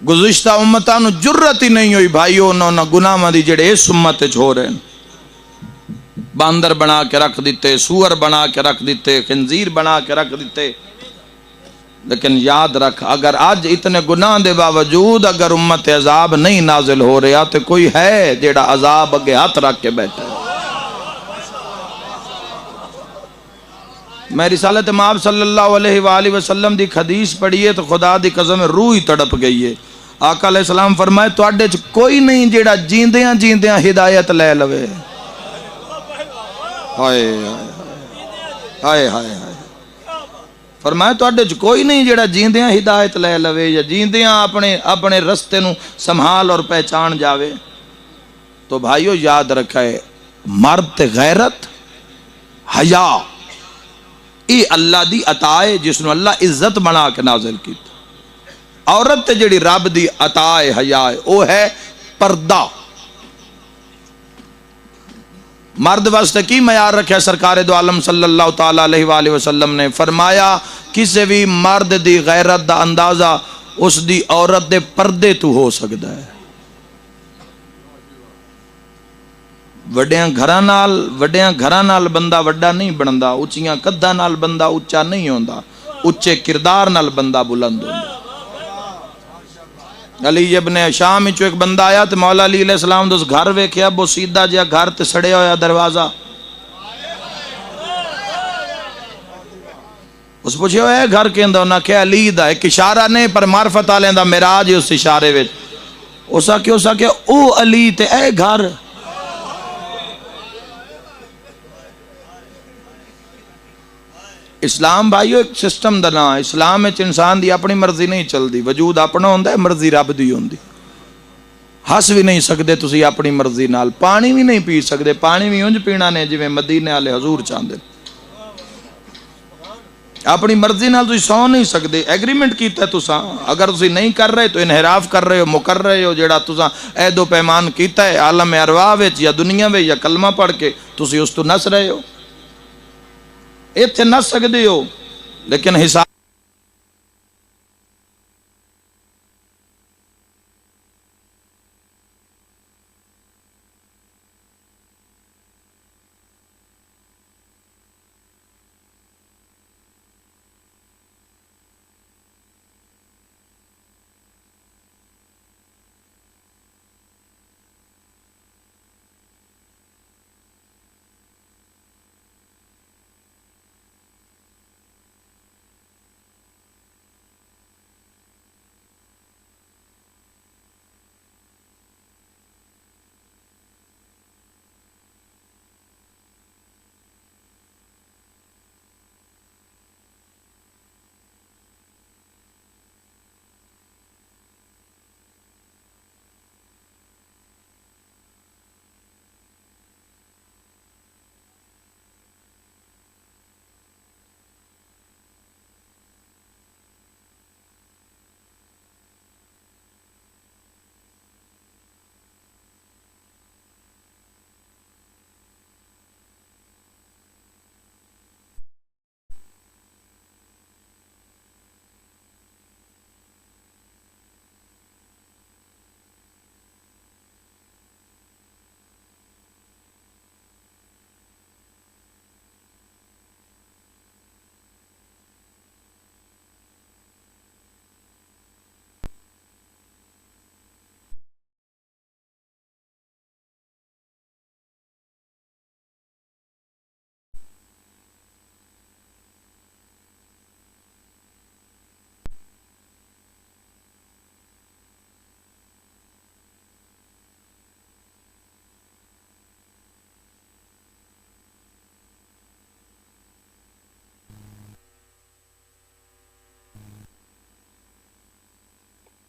S2: گزشتہ امتاں نو جرت ہی نہیں ہوئی بھائیو نہ گناہاں دی جڑے اس امت وچ ہو رہے ہیں. باندر بنا کے رکھ دیتے، سور بنا کے رکھ دیتے، خنزیر بنا کے رکھ دیتے. لیکن یاد رکھ اگر آج اتنے گناہ دے باوجود اگر امت عذاب نہیں نازل ہو رہا تو کوئی ہے جیڑا عذاب اگے ہاتھ رکھ کے بیٹھا ہے. میں رسالت مآب صلی اللہ علیہ وآلہ وسلم دی حدیث پڑھی ہے تو خدا دی قسم روح ہی تڑپ گئی ہے. آقا علیہ السلام فرمائے تواڈے وچ کوئی نہیں جیڑا جیندیاں جیندیاں ہدایت لے لوے. ہائے ہائے ہائے ہائے فرمایا تواڈے وچ کوئی نہیں جیڑا جیندیاں ہدایت لے لوے یا جیندیاں اپنے رستے نو سنبھال اور پہچان جاوے. تو بھائیو یاد رکھے مرد تے غیرت حیا ای اللہ دی عطا ہے جس نو اللہ عزت بنا کے نازل کی. عورت تے جڑی رب دی عطا ہے حیا ہے او ہے پردہ. مرد واسطے کی معیار رکھا سرکار دو عالم صلی اللہ تعالی علیہ وآلہ وسلم نے فرمایا کسی بھی مرد دی غیرت دا اندازہ اس دی عورت دے پردے تو ہو سکتا ہے. وڈیاں گھراں نال بندہ وڈا نہیں بندا، اچیاں قداں نال بندہ اچا نہیں ہوندا، اچے کردار نال بندہ بلند ہوندا. علی ابن شام وچوں ایک بندہ آیا تے مولا علی علیہ السلام دے گھر ویکھیا بو سیدھا جہا گھر تے سڑیا ہویا دروازہ. اس پوچھے ہوئے گھر کے اندر انہاں کہا علی دا ایک اشارہ نے پر معرفت والے دا معراج اس اشارے وچ اس آکھے او علی تے اے گھر. اسلام بھائیو ایک سسٹم دا نام. اسلام وچ انسان دی اپنی مرضی نہیں چلدی، وجود اپنا ہوندا ہے، مرضی رب دی ہوندی. ہس بھی نہیں سکدے تسی اپنی مرضی نال، پانی بھی نہیں پی سکدے، پانی بھی انج پینا نے جویں مدینے والے حضور چاہندے. اپنی مرضی نال تسی سو نہیں سکتے، ایگریمنٹ کیتا ہے تساں، اگر تسی نہیں کر رہے تو انحراف کر رہے ہو، مکر رہے ہو جیڑا تساں عہد و پیمان کیتا ہے عالم ارواح وچ یا دنیا وچ یا کلمہ پڑھ کے، تسی اس تو نس رہے ہو، ایتھے نس سکدے ہو لیکن حساب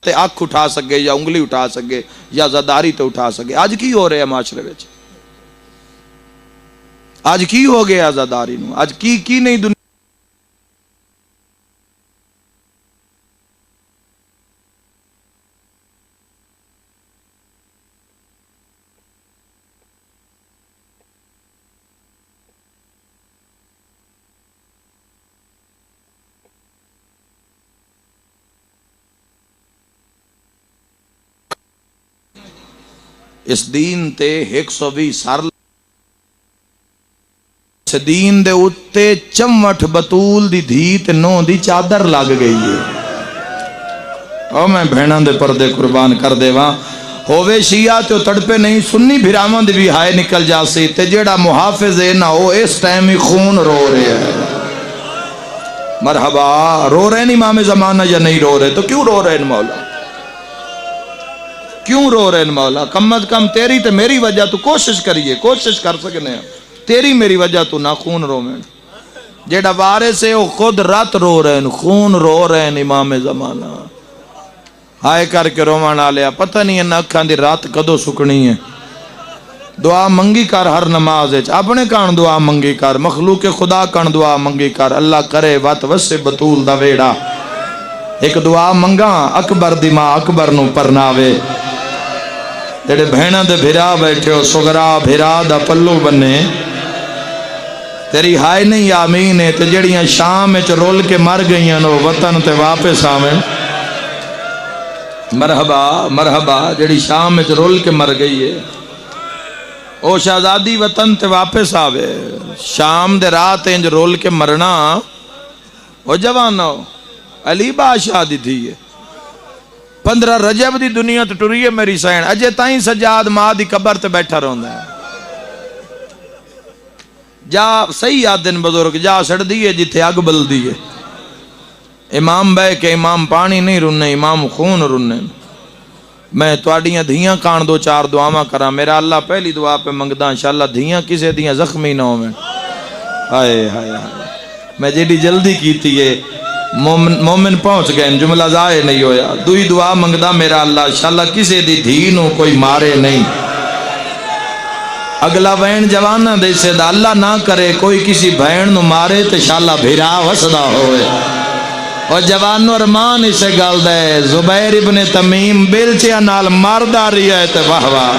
S2: تے اکھ اٹھا سکے یا انگلی اٹھا سکے یا زداری تے اٹھا سکے. آج کی ہو رہے ہیں معاشرے وچ؟ آج کی ہو گیا زداری نو؟ آج کی نہیں دنیا اس دین تے 120 سال اس دین دے اتے چمٹ بطول دی دھی تے نو دی چادر لگ گئی ہے. او میں بھیناں دے پردے قربان کر دے وہاں ہووے شیعہ تے تڑپے نہیں، سنی بھراواں دی بھی ہائے نکل جاسی تے جیڑا محافظ ہے نہ ہو اس ٹائم ہی خون رو رہے ہیں. مرحبا، رو رہے ہیں امام زمانہ یا نہیں رو رہے؟ تو کیوں رو رہے ہیں مولا؟ کیوں رو رہے ہیں مولا؟ کم از کم تیری تے میری وجہ تو کوشش کریے، کوشش کر سکنے ہیں تیری میری وجہ تو نہ خون رو میں. جیڑا وارث ہے وہ خود رات رو رہے ہیں، خون رو رہے ہیں امام زمانہ. ہائے کر کے رومان آلیا، پتہ نہیں ہے نہ اکھاں دی رات کدو سکنی ہے. دعا منگی کر ہر نماز ہے، اپنے کان دعا منگی کر، مخلوق خدا کان دعا منگی کر. اللہ کرے وات وسے بطول دا ویڑا. ایک دعا منگا اکبر دی ماں اکبر نو پرناوے. جڑے بہناں دے بھرا بیٹھے ہو سغرا بھرا دا پلو بنے، تیری ہائے نہیں آمین ہے. تے جڑیاں شام وچ رول کے مر گئیاں نو وطن تے واپس آویں. مرحبا مرحبا، جڑی شام وچ رول کے مر گئی ہے او شہزادی وطن تے واپس آوے. شام دے رات انج رول کے مرنا او جوانو علی بادشاہ دی تھی ہے. 15 رجب دی دنیا تے ٹری ہے میری سین، اجے تائیں سجاد ماں دی قبر تے بیٹھا رہندا ہے. جا صحیح آدن بزرگ جا سڑ دیئے جتھے اگ بل دیئے. امام بے کہ امام پانی نہیں رننے، امام خون رننے. میں تواڈیاں دھیاں کان دو چار دعاواں کراں. میرا اللہ پہلی دعا پہ منگدا انشاءاللہ دھیاں کسے دیاں زخمی نہ ہوویں. ہائے ہائے ہائے، میں جیڑی جلدی کیتی ہے مومن پہنچ گئے، جملہ ضائع نہیں ہویا. دوئی دعا منگدا میرا اللہ انشاءاللہ کسے دی دھی نو کوئی مارے نہیں. اگلا وین جوانا دے سے دا اللہ نہ کرے کوئی کسی بہن نو مارے تے شالا بھیرا وسدا ہوئے اور جوانو ارمان اسے گل دے زبیر ابن تمیم بیلچیا نال ماردہ رہی ہے تے واہ واہ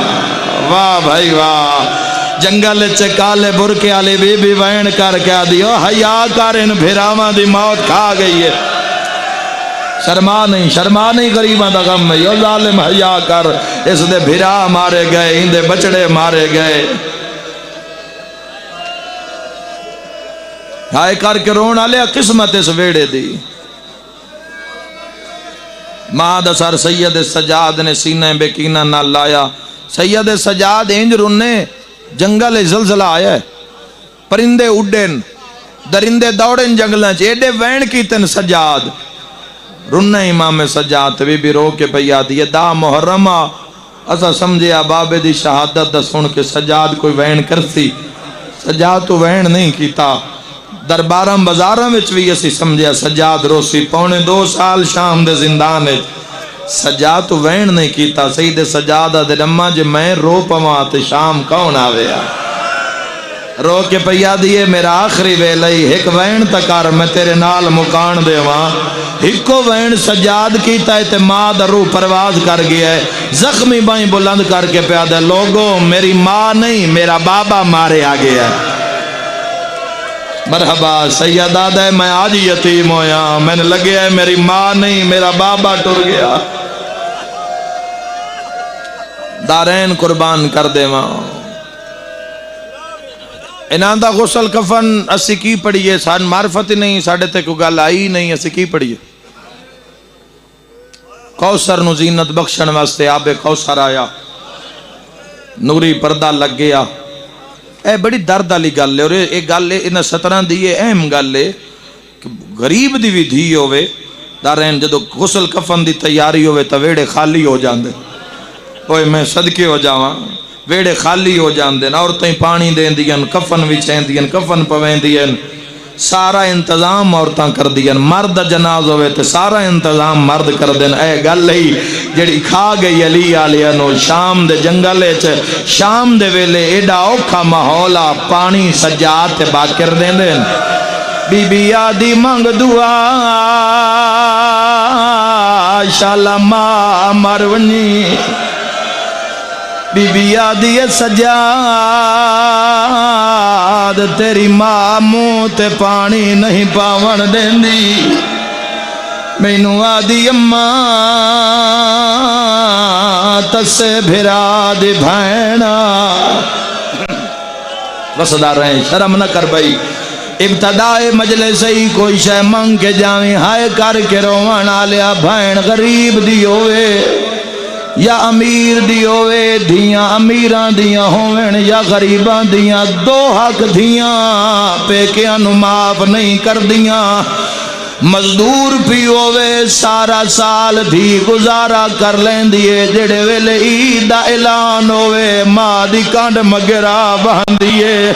S2: واہ بھائی واہ جنگل چکالے برکے آلے بی بی وین کر کے دیو حیا کر ان بھیراواں دی موت کھا گئی ہے شرما نہیں غریباں دا غم میں یو ظالم حیا کر اس دے بھیرا مارے گئے ان دے بچڑے مارے گئے ہائے کر کے رون آلے قسمت اس ویڑے دی ماں دا سر سید سجاد نے سینہ بیکینہ نہ لایا سید سجاد انج رنے جنگل زلزلہ آیا ہے پرندے اڈن درندے دوڑن جنگلیں ایڈے وین کی تن سجاد رنہ امام سجاد بی بی رو کے پیا دیئے دا محرمہ اسا سمجھے بابے دی شہادت دا سن کے سجاد کوئی وین کرتی سجاد تو وین نہیں کیتا درباراں بازاراں وچ بھی اسی سمجھے سجاد روسی پونے 2 سال شام دے زندان ہے سجاد تو وین نہیں کیتا سید سجاد دے رمہ جے میں رو پواں تے شام کون آویا رو کے پیا دیئے میرا آخری ویلئی ایک وین تکار میں تیرے نال مکان دے وہاں ہکو وین سجاد کیتا ہے تے ماں دا روح پرواز کر گیا ہے زخمی بائیں بلند کر کے پیادہ لوگوں میری ماں نہیں میرا بابا مارے آگیا ہے مرحبا سیدہ دے میں آج یتیم ہویا میں نے لگے ہے میری ماں نہیں میرا بابا ٹر گیا دارین قربان کر دے ماں انہاں دا غسل کفن اسی کی پڑھئے سان معرفت نہیں ساڑھے تے کو گل آئی نہیں اسی کی پڑھئے کوثر نو زینت بخشن واسطے آب کوثر آیا نوری پردہ لگ گیا اے بڑی درد علی گل ہے اور اے گل ہے انہاں 17 دیئے اہم گل ہے غریب دی بھی دھی ہوئے دارین جدو غسل کفن دی تیاری ہوئے تا ویڑے خالی ہو جاندے اوہ میں صدقے ہو جاواں ویڑے خالی ہو جاندے عورتیں پانی دین دین کفن وچھیں دین کفن پویں دین سارا انتظام عورتاں کر دین مرد جناز ہوئے تے سارا انتظام مرد کر دین اے گل ہی جڑی کھا گئی علی آلیہ نو شام دے جنگلے چے شام دے ویلے ایڈا اوکھا ماحولا پانی سجاد تے باکر دین دین بی بی آدھی منگ دعا شالا ماں مرونی بی بی آدھی سجاد تیری ماں منہ تے پانی نہیں پاون دیندی مینوں آدھی اماں تسے بھرا دی بھینا وسدا رہے شرم نہ کر بھائی ابتدائے مجلس ہی کوئی شے منگ کے جاویں ہائے کر کے روان آلیا بھین غریب دی ہوئے یا امیر دی ہوئے دھیاں امیران دیاں ہوئن یا غریبان دیاں دو حق دیاں پیکیاں نو معاف نہیں کر دیاں مزدور بھی ہوئے سارا سال بھی گزارا کر لین دیئے جڑے ویلے عید اعلان ہوئے ماں دی کانڈ مگرہ بہن دیئے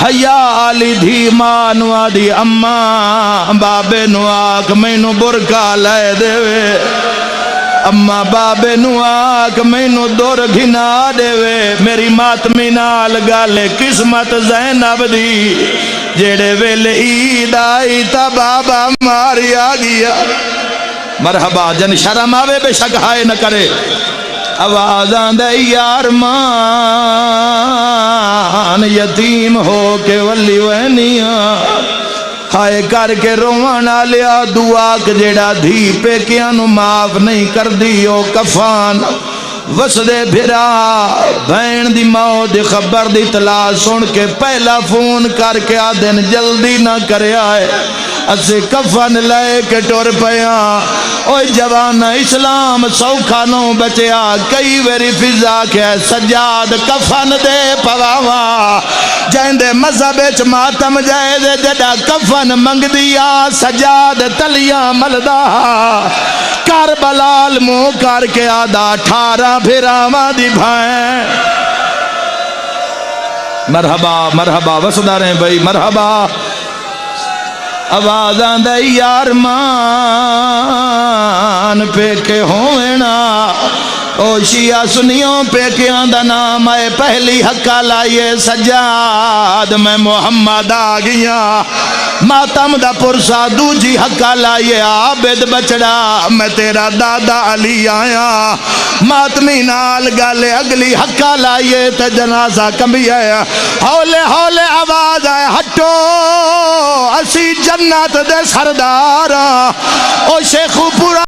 S2: حیا آلی دھی ماں نوا دی اماں بابے نواک میں نو برکا لے دے وے اما بابے نو آگ میں نو دور گھنا دے وے میری ماتمی نال گالے قسمت زینب دی جیڑے ویلے عید آئی تا بابا ماری آگیا مرحبا جن شرم آوے بے شک ہائے نہ کرے آوازاں دے یار مان یتیم ہو کے ولی وینیاں ہائے کر کے روانہ لیا دعا کہ جیڑا دھی پہ کیا نو معاف نہیں کر دیو کفان وسدے بھرا بین دی موت دی خبر دی اطلاع سن کے پہلا فون کر کے آدھن جلدی نہ کرے آئے اسے کفن لے کے ٹور پیاں اوہ جوانا اسلام سوکھانوں بچیا کئی ویری فضا کے سجاد کفن دے پواوا جائندے مذہب اچ ماتم جائے دے جڑا کفن منگ دیا سجاد تلیاں ملدہ کربلال منہ کر کے آدھا 18 بھراواں دی بھائیں مرحبا مرحبا وسدا رہے بھائی مرحبا آوازاں دے یار مان پہ کے ہوئنا
S3: او شیعہ سنیوں پیکیاں دا نام ہے پہلی حقہ لائیے سجاد میں محمد آ گیا ماتم دا پرسا دوجی حقہ لائیے عابد بچڑا میں تیرا دادا علی آیا ماتمی نال گالے اگلی حقہ لائیے تے جنازہ کمی ہے ہولے ہولے آواز آئے ہٹو اسی جنت دے سردار او شیخو پورا